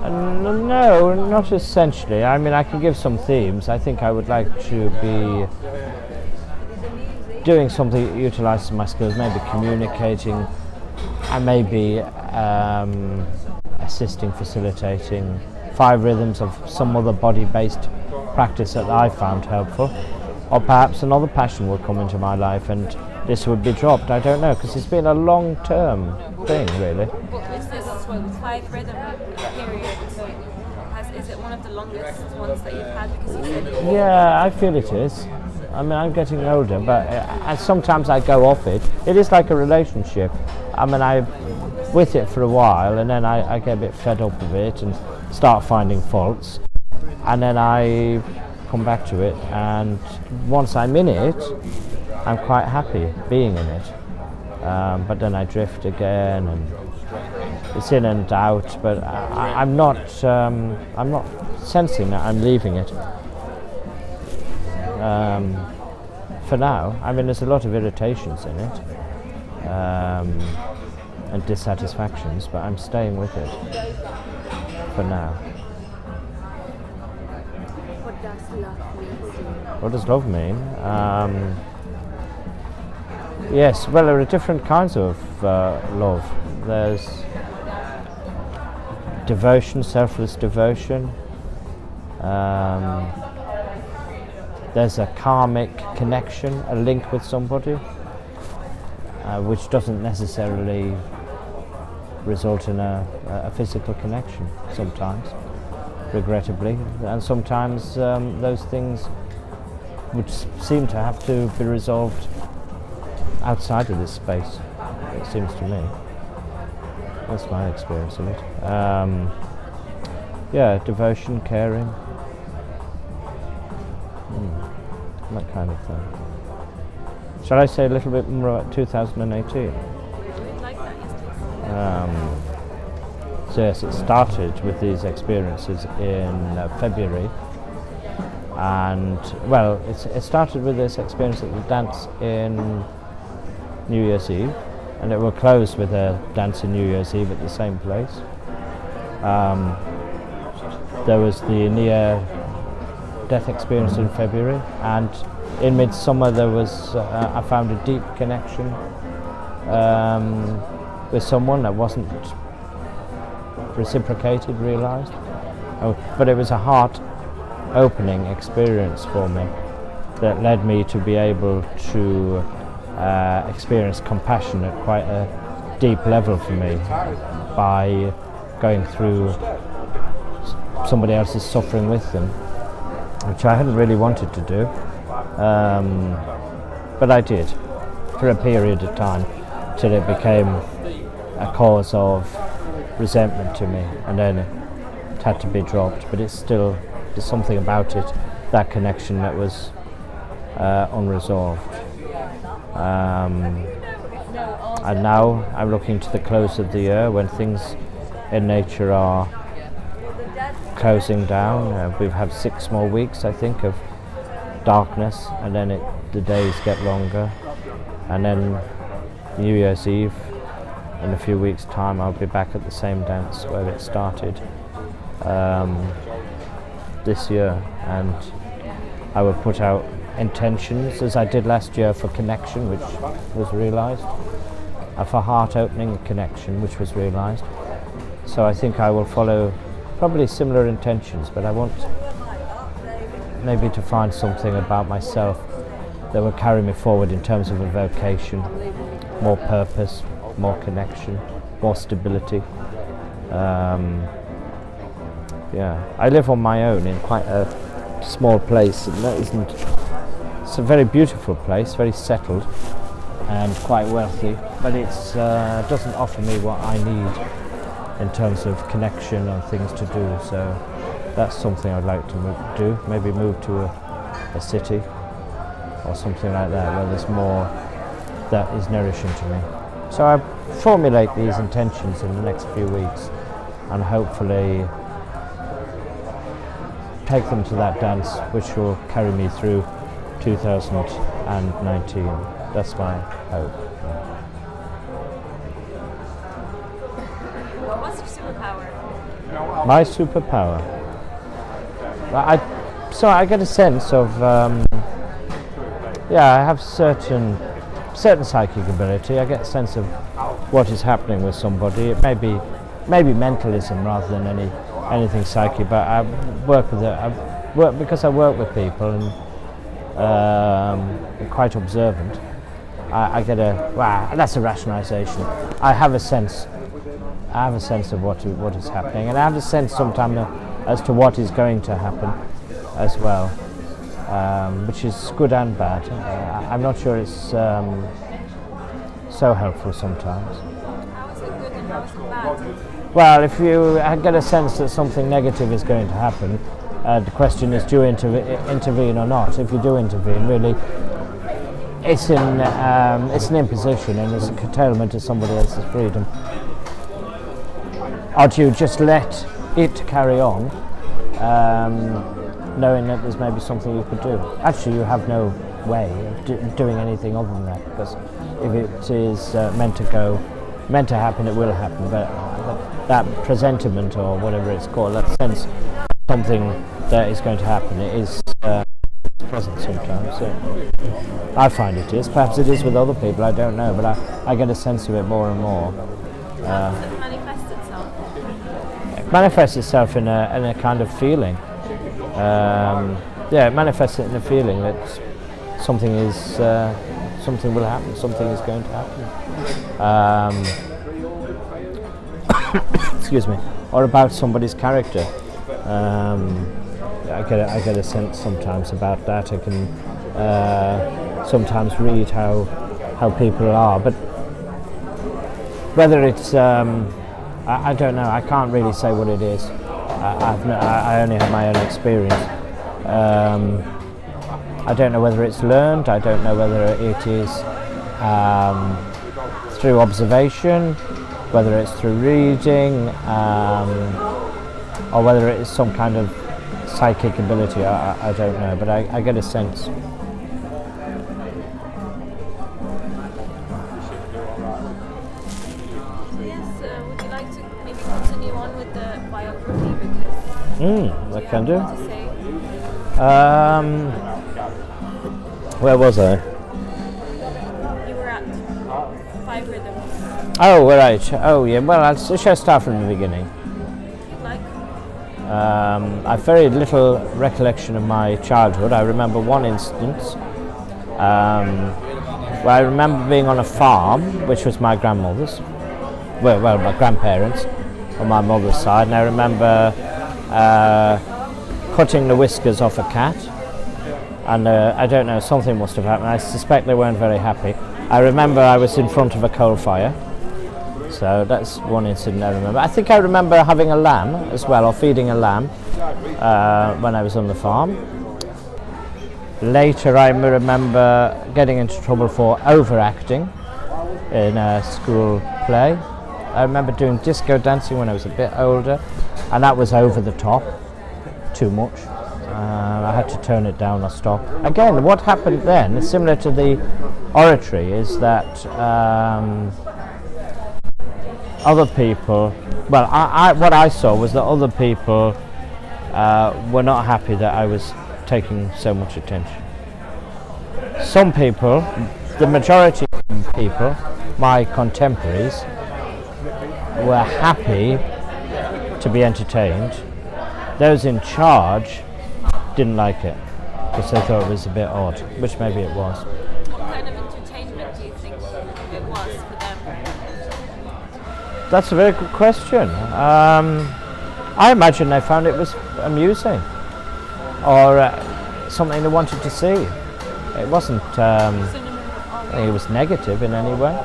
No, not essentially. I mean, I can give some themes. I think I would like to be doing something that utilises my skills, maybe communicating, and maybe assisting, facilitating 5 rhythms of some other body-based practice that I found helpful. Or perhaps another passion will come into my life and this would be dropped. I don't know, because it's been a long-term thing, really. Well, is this 5 rhythm period? Is it one of the longest ones that you've had? Because you said Yeah, I feel it is. I mean, I'm getting older, but and sometimes I go off it. It is like a relationship. I mean, I'm with it for a while, and then I get a bit fed up of it and start finding faults, and then I come back to it, and once I'm in it, I'm quite happy being in it. But then I drift again, and it's in and out. But I'm not sensing that I'm leaving it. For now, I mean, there's a lot of irritations in it, and dissatisfactions, but I'm staying with it for now. what does love mean to you? What does love mean? Yes, well, there are different kinds of love. There's devotion, selfless devotion. There's a karmic connection, a link with somebody, which doesn't necessarily result in a physical connection sometimes, regrettably. And sometimes those things would seem to have to be resolved outside of this space, it seems to me. That's my experience of it. Yeah, devotion, caring. That kind of thing. Shall I say a little bit more about 2018? Like that, yes, please. So yes, it started with these experiences in February, and well, it started with this experience at the dance in New Year's Eve, and it will close with a dance in New Year's Eve at the same place. There was the near-death experience in February, and in midsummer there was I found a deep connection with someone that wasn't reciprocated, realised, but it was a heart-opening experience for me that led me to be able to experience compassion at quite a deep level for me by going through somebody else's suffering with them, which I hadn't really wanted to do, but I did for a period of time till it became a cause of resentment to me, and then it had to be dropped. But there's something about it, that connection, that was unresolved. And now I'm looking to the close of the year when things in nature are closing down. We've had 6 more weeks, I think, of darkness, and then the days get longer, and then New Year's Eve in a few weeks' time I'll be back at the same dance where it started this year, and I will put out intentions as I did last year for connection, which was realised, for heart-opening connection, which was realised. So I think I will follow probably similar intentions, but I want maybe to find something about myself that will carry me forward in terms of a vocation, more purpose, more connection, more stability. Yeah, I live on my own in quite a small place, and it's a very beautiful place, very settled and quite wealthy, but it doesn't offer me what I need in terms of connection and things to do. So that's something I'd like to do, maybe move to a city or something like that, where there's more that is nourishing to me. So I formulate these intentions in the next few weeks, and hopefully take them to that dance, which will carry me through 2019. That's my hope. What's your superpower? My superpower. I get a sense of I have certain psychic ability. I get a sense of what is happening with somebody. It may be mentalism rather than anything psychic. But I work with it. Because I work with people and I'm quite observant. I get that's a rationalisation. I have a sense of what is happening, and I have a sense sometimes as to what is going to happen as well, which is good and bad. I'm not sure it's so helpful sometimes. How is it good and how is it bad? Well, if you get a sense that something negative is going to happen, the question is, do you intervene or not? If you do intervene, really, it's an imposition and it's a curtailment of somebody else's freedom. Or do you just let it carry on, knowing that there's maybe something you could do? Actually, you have no way of doing anything other than that, because if it is meant to happen, it will happen. But that presentiment, or whatever it's called, that sense of something that is going to happen, it is present sometimes. So I find it is. Perhaps it is with other people, I don't know, but I get a sense of it more and more. How does it manifest itself? It manifests itself in a kind of feeling. It manifests it in a feeling that something will happen, something is going to happen. Excuse me. Or about somebody's character. I get a sense sometimes about that. I can sometimes read how people are, but whether it's I don't know. I can't really say what it is. I only have my own experience. I don't know whether it's learned. I don't know whether it is through observation, whether it's through reading, or whether it is some kind of psychic ability. I don't know, but I get a sense. Yes, would you like to maybe continue on with the biography? Because I can do. Want to say? Where was I? You were at 5 rhythms. Oh, right. Oh, yeah. Well, shall I start from the beginning? Like? I've very little recollection of my childhood. I remember one instance where I remember being on a farm, which was my grandmother's, well, my grandparents on my mother's side, and I remember cutting the whiskers off a cat, and I don't know, something must have happened. I suspect they weren't very happy. I remember I was in front of a coal fire. So that's one incident I remember. I think I remember having a lamb as well, or feeding a lamb when I was on the farm. Later I remember getting into trouble for overacting in a school play. I remember doing disco dancing when I was a bit older, and that was over the top, too much. I had to tone it down or stop. Again, what happened then, similar to the oratory, is that other people, well, what I saw was that other people were not happy that I was taking so much attention. Some people, the majority of people, my contemporaries, were happy to be entertained. Those in charge didn't like it because they thought it was a bit odd, which maybe it was. What kind of entertainment do you think it was for them? That's a very good question. I imagine they found it was amusing, or something they wanted to see. It wasn't, it was negative in any way.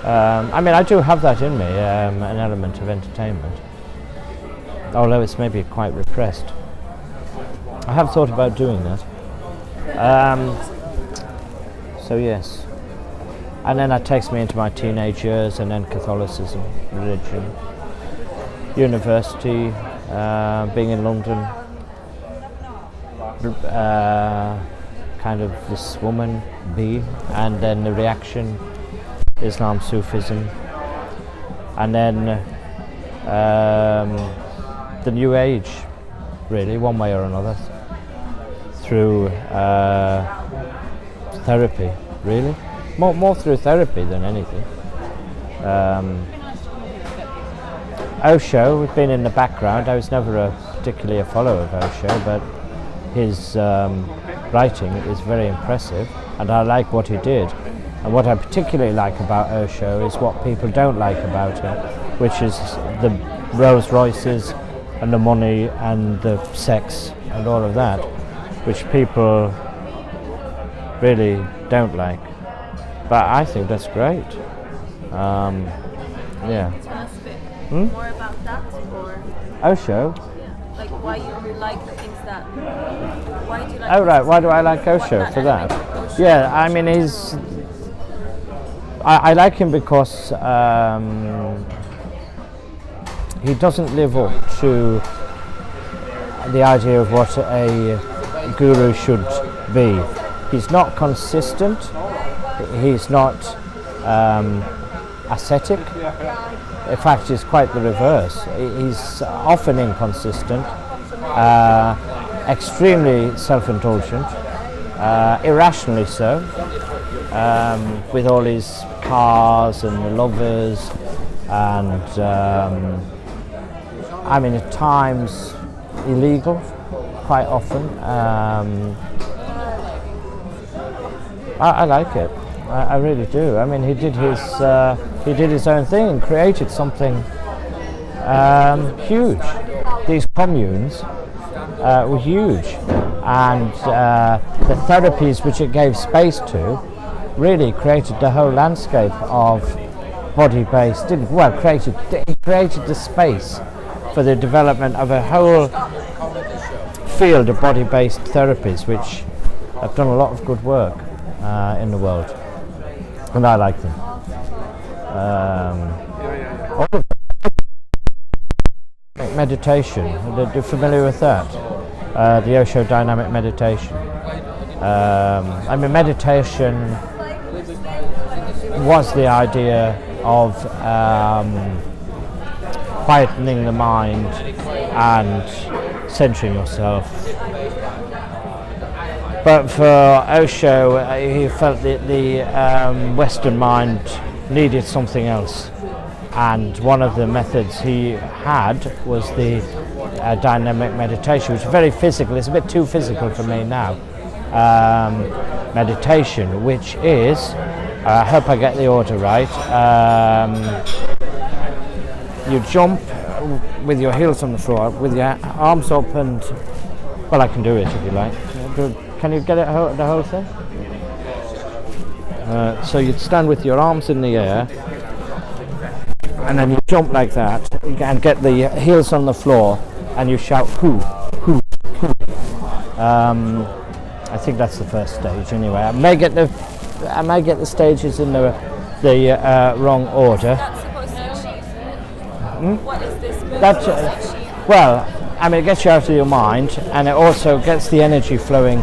I mean, I do have that in me, an element of entertainment, although it's maybe quite repressed. I have thought about doing that. So yes. And then that takes me into my teenage years, and then Catholicism, religion, university, being in London, kind of this woman, B, and then the reaction, Islam, Sufism, and then the new age, really, one way or another, through therapy, really. More through therapy than anything. Osho, we've been in the background. I was never particularly a follower of Osho, but his writing is very impressive, and I like what he did. And what I particularly like about Osho is what people don't like about him, which is the Rolls Royces and the money and the sex and all of that, which people really don't like. But I think that's great. Yeah. Tell us a bit more about that, or Osho? like why you like the things that. Why do you like? Oh right, why do I like Osho for that? Osho. Yeah, I mean I like him because he doesn't live up to the idea of what a guru should be. He's not consistent. He's not ascetic. In fact, it's quite the reverse. He's often inconsistent, extremely self-indulgent, irrationally so, with all his cars and lovers, and I mean at times illegal, quite often. I like it. I really do. I mean, he did his own thing and created something huge. These communes were huge, and the therapies which it gave space to really created the whole landscape of body-based. It created the space for the development of a whole field of body-based therapies, which have done a lot of good work in the world, and I like them. All of meditation, you're familiar with that? The Osho dynamic meditation. I mean, meditation was the idea of quietening the mind and centering yourself. But for Osho, he felt that the Western mind needed something else, and one of the methods he had was the dynamic meditation, which is very physical. It's a bit too physical for me now. Meditation, which is, I hope I get the order right, you jump with your heels on the floor, with your arms up, and, well, I can do it if you like. Can you get it, the whole thing? So you'd stand with your arms in the air, and then you jump like that, and get the heels on the floor, and you shout "hoo, hoo, hoo." I think that's the first stage. Anyway, I may get the stages in the wrong order. That's supposed to achieve. What is this movement That's supposed to achieve? well, I mean, it gets you out of your mind, and it also gets the energy flowing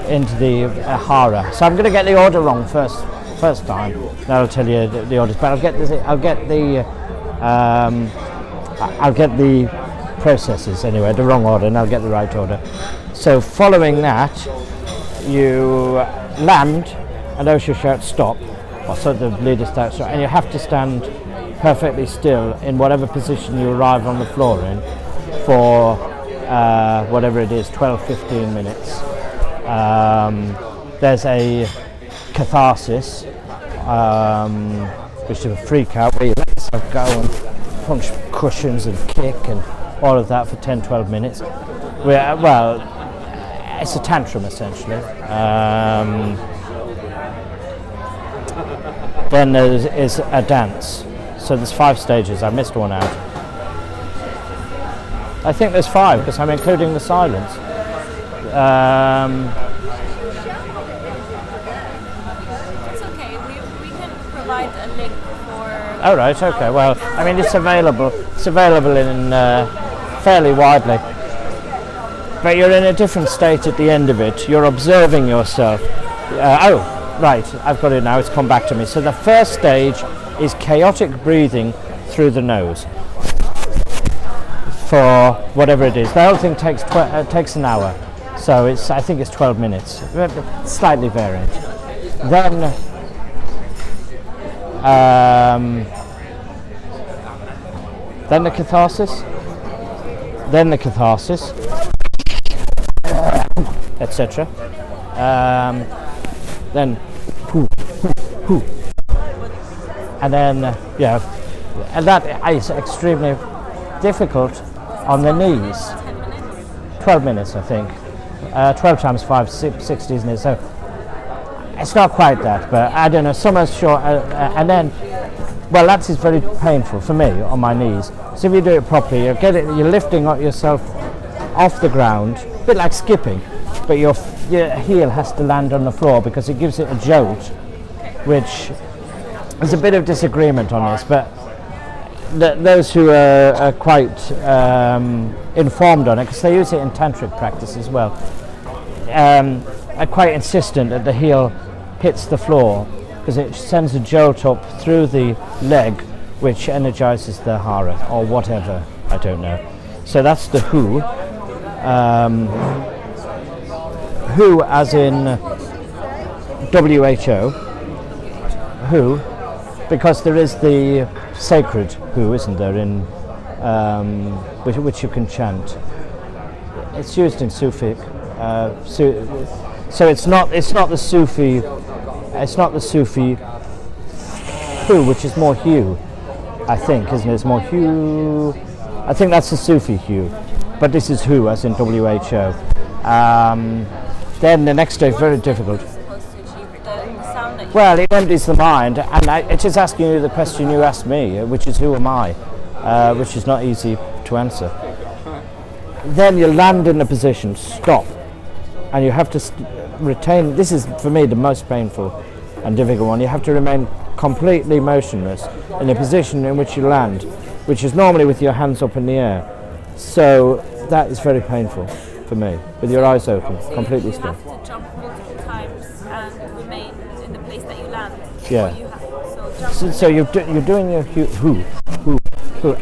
into the hara. So I'm going to get the order wrong first time. That'll tell you the orders, but I'll get the processes anyway, the wrong order, and I'll get the right order. So following that, you land, and Osho shouts stop, or so the leader starts, and you have to stand perfectly still in whatever position you arrive on the floor in for whatever it is, 12-15 minutes. There's a catharsis, which is a freak out where you let yourself go and punch cushions and kick and all of that for 10-12 minutes. Well, it's a tantrum essentially. Then there is a dance. So there's 5 stages. I missed one out. I think there's 5 because I'm including the silence. It's okay. We can provide a link for. Oh right, okay. Well, I mean it's available. It's available in fairly widely. But you're in a different state at the end of it. You're observing yourself. Right, I've got it now. It's come back to me. So the first stage is chaotic breathing through the nose. for whatever it is. The whole thing takes an hour, so I think it's 12 minutes, slightly varied. Then the catharsis, etc. Then and then and that is extremely difficult on the knees. 12 minutes, I think. 12 times 5, 60, isn't it? So it's not quite that, but I don't know. Some are short, and then, well, that is very painful for me on my knees. So if you do it properly, you're lifting yourself off the ground, a bit like skipping, but your heel has to land on the floor because it gives it a jolt, which there's a bit of disagreement on this, but those who are quite informed on it, because they use it in tantric practice as well, are quite insistent that the heel hits the floor because it sends a jolt up through the leg, which energizes the hara or whatever, I don't know. So that's the who. Who as in WHO, who, because there is the sacred who, isn't there, in which you can chant. It's used in Sufi, so it's not the Sufi, who, which is more hue, I think, isn't it? It's more hue. I think that's the Sufi hue, but this is who, as in WHO. Then the next day, very difficult. Well, it empties the mind, and it is asking you the question you asked me, which is who am I, which is not easy to answer. Then you land in a position, stop, and you have to retain. This is for me the most painful and difficult one. You have to remain completely motionless in a position in which you land, which is normally with your hands up in the air. So that is very painful for me, with your eyes open, completely still. You have to jump multiple times and remain in the place that you land. Yeah. So you're doing your who,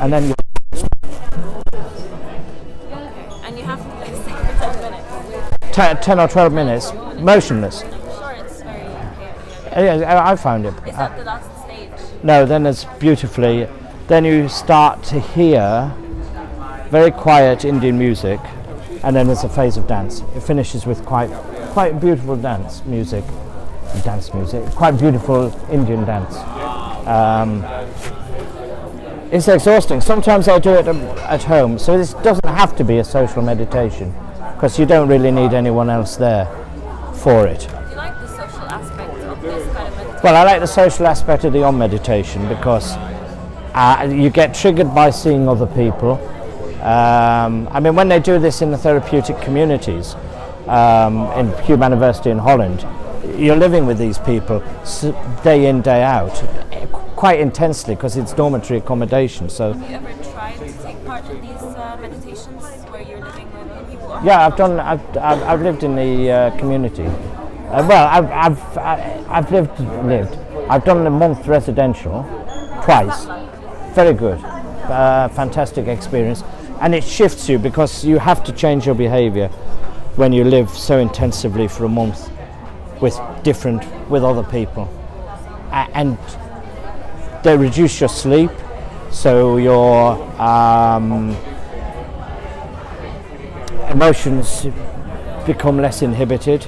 and then you. And you have to do this for 10 minutes. 10 or 12 minutes, motionless. I'm sure it's very. Yeah, I found it. Is that the last stage? No, then it's beautifully. Then you start to hear very quiet Indian music, and then there's a phase of dance. It finishes with quite beautiful dance music, quite beautiful Indian dance. It's exhausting. Sometimes I do it at home, so this doesn't have to be a social meditation, because you don't really need anyone else there for it. Do you like the social aspect of this kind of meditation? Well, I like the social aspect of the Om meditation because you get triggered by seeing other people. I mean, when they do this in the therapeutic communities, in Human University in Holland, you're living with these people day in, day out, quite intensely, because it's dormitory accommodation. So, have you ever tried to take part in these meditations where you're living with other people? yeah, I've lived in the community. Well, I've lived. I've done a month residential twice. Very good, fantastic experience, and it shifts you because you have to change your behaviour when you live so intensively for a month with other people, and they reduce your sleep, so your emotions become less inhibited,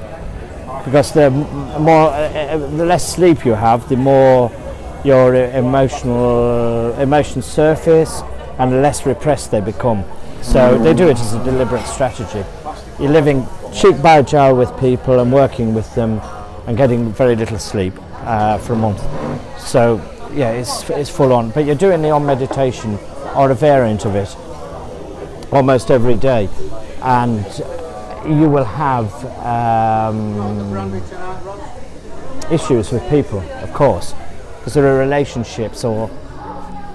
because the less sleep you have, the more your emotions surface and the less repressed they become. So they do it as a deliberate strategy. You're living cheek by jowl with people and working with them and getting very little sleep for a month. So yeah, it's full on. But you're doing the Om meditation or a variant of it almost every day, and you will have issues with people, of course, because there are relationships or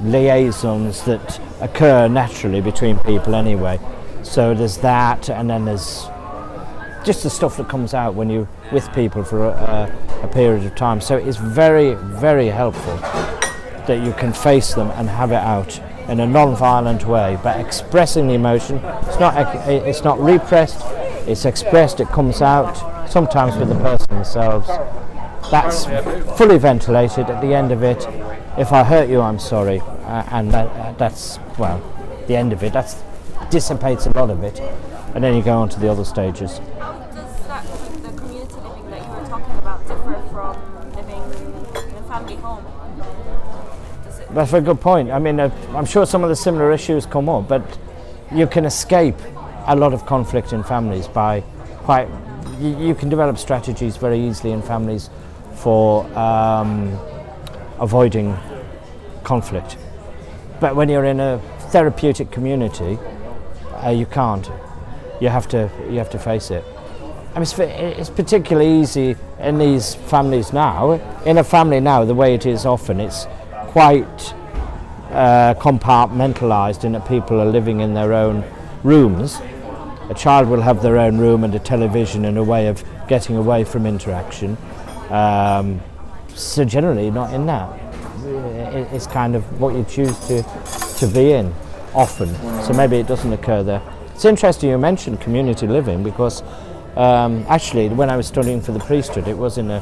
liaisons that occur naturally between people anyway. So there's that, and then there's just the stuff that comes out when you're with people for a period of time. So it's very, very helpful that you can face them and have it out in a non-violent way, but expressing the emotion. It's not repressed, it's expressed, it comes out, sometimes with the person themselves. That's fully ventilated. At the end of it, if I hurt you, I'm sorry. And that's, well, the end of it. That dissipates a lot of it. And then you go on to the other stages. How does that, the community living that you were talking about, differ from living in a family home? That's a very good point. I mean, I'm sure some of the similar issues come up, but you can escape a lot of conflict in families by you can develop strategies very easily in families for avoiding conflict. But when you're in a therapeutic community, you can't. You have to face it. I mean, it's particularly easy in these families now. In a family now, the way it is often, it's quite compartmentalized in that people are living in their own rooms. A child will have their own room and a television and a way of getting away from interaction. So generally not in that. It's kind of what you choose to be in often. So maybe it doesn't occur there. It's interesting you mentioned community living because actually when I was studying for the priesthood it was in a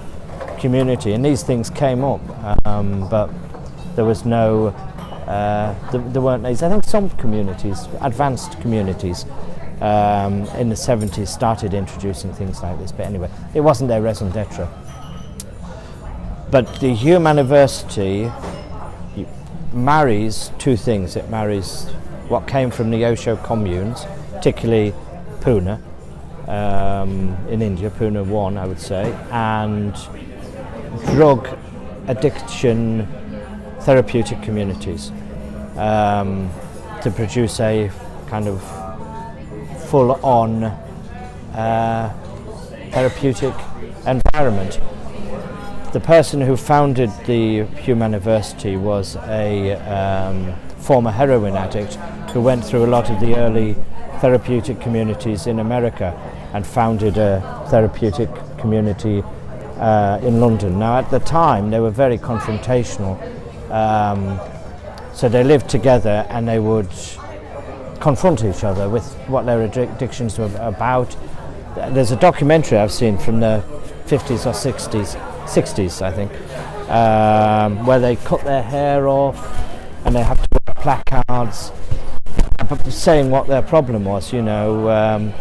community and these things came up, but there was no, there weren't these. I think some communities, advanced communities in the 70s started introducing things like this, but anyway, it wasn't their raison d'etre. But the Hume University marries two things. It marries what came from the Osho communes, particularly Pune, in India, Pune 1 I would say, and drug addiction therapeutic communities to produce a kind of full-on therapeutic environment. The person who founded the Hume University was a former heroin addict who went through a lot of the early therapeutic communities in America and founded a therapeutic community in London. Now at the time they were very confrontational, so they lived together and they would confront each other with what their addictions were about. There's a documentary I've seen from the 50s or 60s I think, where they cut their hair off and they have to wear placards saying what their problem was, you know,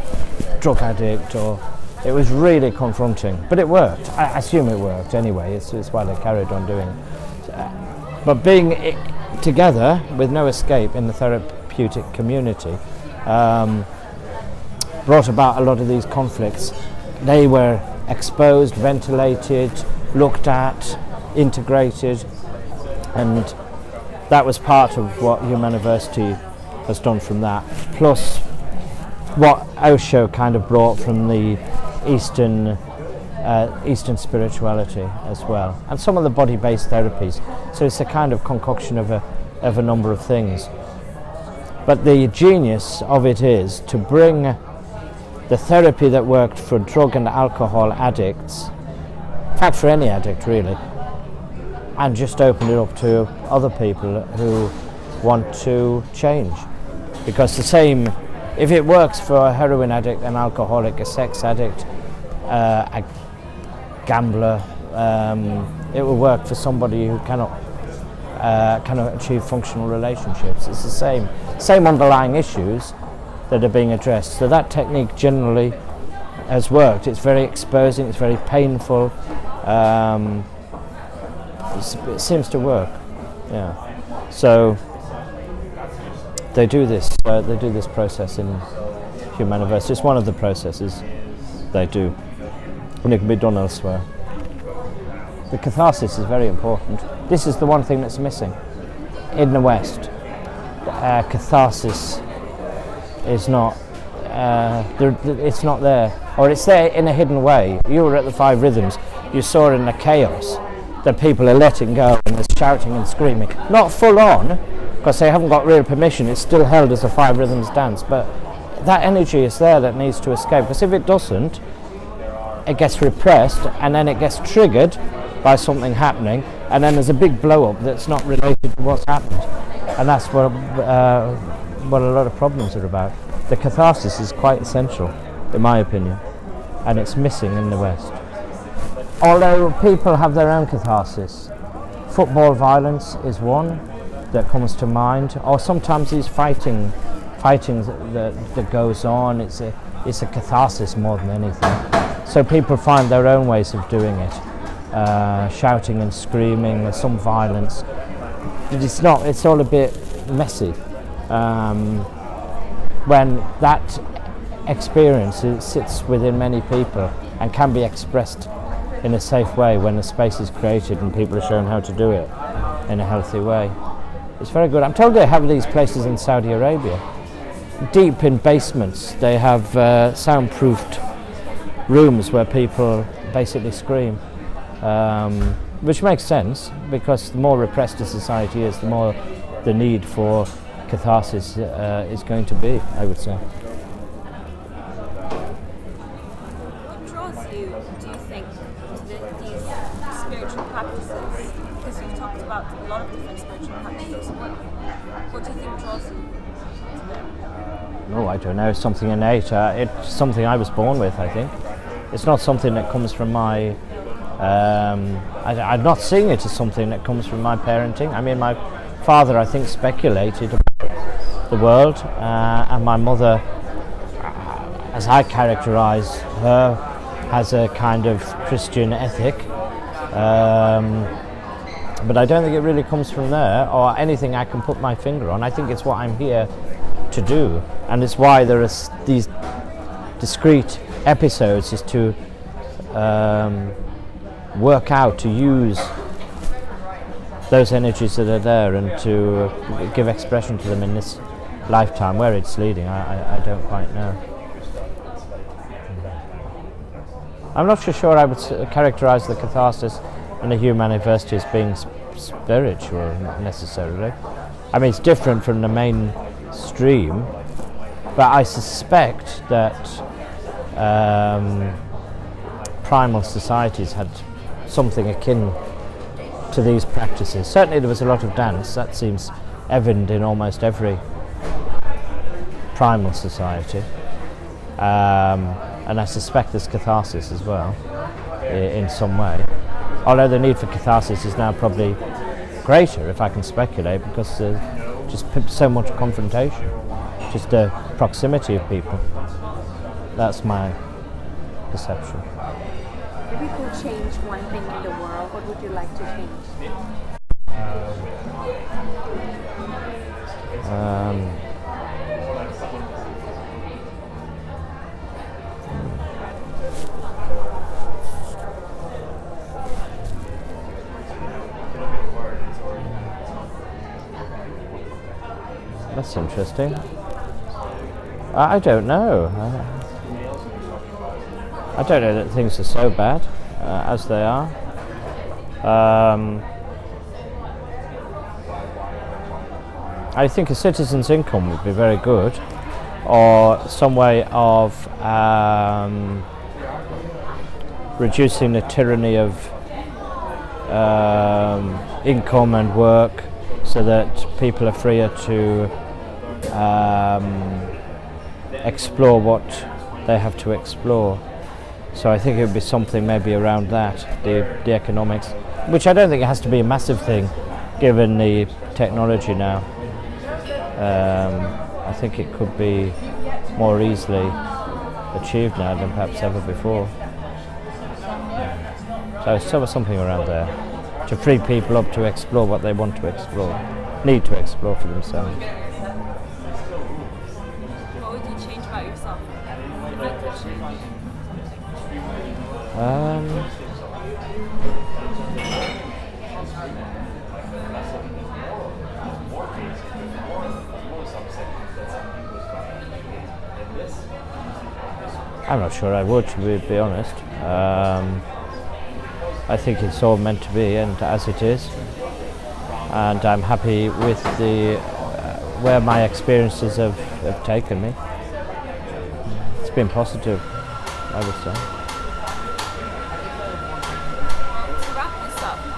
drug addict, or it was really confronting, but it worked. I assume it worked anyway, it's why they carried on doing it. But being together with no escape in the therapeutic community brought about a lot of these conflicts. They were exposed, ventilated, looked at, integrated, and that was part of what Hume University has done from that, plus what Osho kind of brought from the Eastern spirituality as well, and some of the body-based therapies. So it's a kind of concoction of a number of things. But the genius of it is to bring the therapy that worked for drug and alcohol addicts, in fact for any addict really, and just open it up to other people who want to change. Because the same, if it works for a heroin addict, an alcoholic, a sex addict, a gambler, it will work for somebody who cannot achieve functional relationships. It's the same underlying issues that are being addressed. So that technique generally has worked. It's very exposing, it's very painful. It seems to work. Yeah. So they do this process in Hume University. It's one of the processes they do, and it can be done elsewhere. The catharsis is very important. This is the one thing that's missing in the West. Catharsis is not. It's not there, or it's there in a hidden way. You were at the Five Rhythms. You saw in the chaos that people are letting go and there's shouting and screaming. Not full on, because they haven't got real permission. It's still held as a Five Rhythms dance, but that energy is there that needs to escape. Because if it doesn't, it gets repressed, and then it gets triggered by something happening, and then there's a big blow up that's not related to what's happened. And that's what a lot of problems are about. The catharsis is quite essential, in my opinion, and it's missing in the West. Although people have their own catharsis. Football violence is one that comes to mind, or sometimes these fighting that goes on. It's a catharsis more than anything. So people find their own ways of doing it, shouting and screaming. There's some violence, but it's all a bit messy. When that experience sits within many people and can be expressed in a safe way, when a space is created and people are shown how to do it in a healthy way, it's very good. I'm told they have these places in Saudi Arabia, deep in basements. They have soundproofed rooms where people basically scream, which makes sense, because the more repressed a society is, the more the need for catharsis is going to be, I would say. What draws you, do you think, to these spiritual practices? Because you've talked about a lot of different spiritual practices. What do you think draws you to them? Oh, I don't know, something innate. It's something I was born with, I think. It's not something that comes from my... I'm not seeing it as something that comes from my parenting. I mean, my father, I think, speculated about the world, and my mother, as I characterise her, has a kind of Christian ethic, but I don't think it really comes from there, or anything I can put my finger on. I think it's what I'm here to do, and it's why there are these discrete episodes, is to work out, to use those energies that are there and to give expression to them in this lifetime. Where it's leading, I don't quite know. I'm not so sure I would characterise the catharsis and the human anniversary as being spiritual necessarily. I mean, it's different from the mainstream, but I suspect that primal societies had something akin to these practices. Certainly there was a lot of dance. That seems evident in almost every primal society, and I suspect there's catharsis as well in some way, although the need for catharsis is now probably greater, if I can speculate, because there's just so much confrontation, just the proximity of people. That's my perception. If you could change one thing in the world, what would you like to change? That's interesting. I don't know. I don't know that things are so bad as they are. I think a citizen's income would be very good, or some way of reducing the tyranny of income and work, so that people are freer to explore what they have to explore. So I think it would be something maybe around that, the economics, which I don't think it has to be a massive thing given the technology now. I think it could be more easily achieved now than perhaps ever before. So something around there, to free people up to explore what they want to explore, need to explore for themselves. What would you change about yourself if you could change? I'm not sure I would, to be honest. I think it's all meant to be, and as it is. And I'm happy with where my experiences have taken me. It's been positive, I would say. To wrap this up, if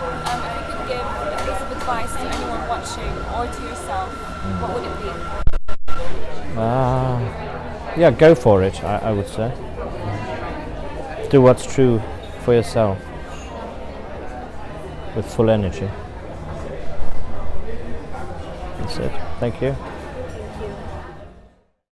you could give a piece of advice to anyone watching or to yourself what would it be? Yeah, go for it, I would say. Do what's true for yourself with full energy. That's it. Thank you.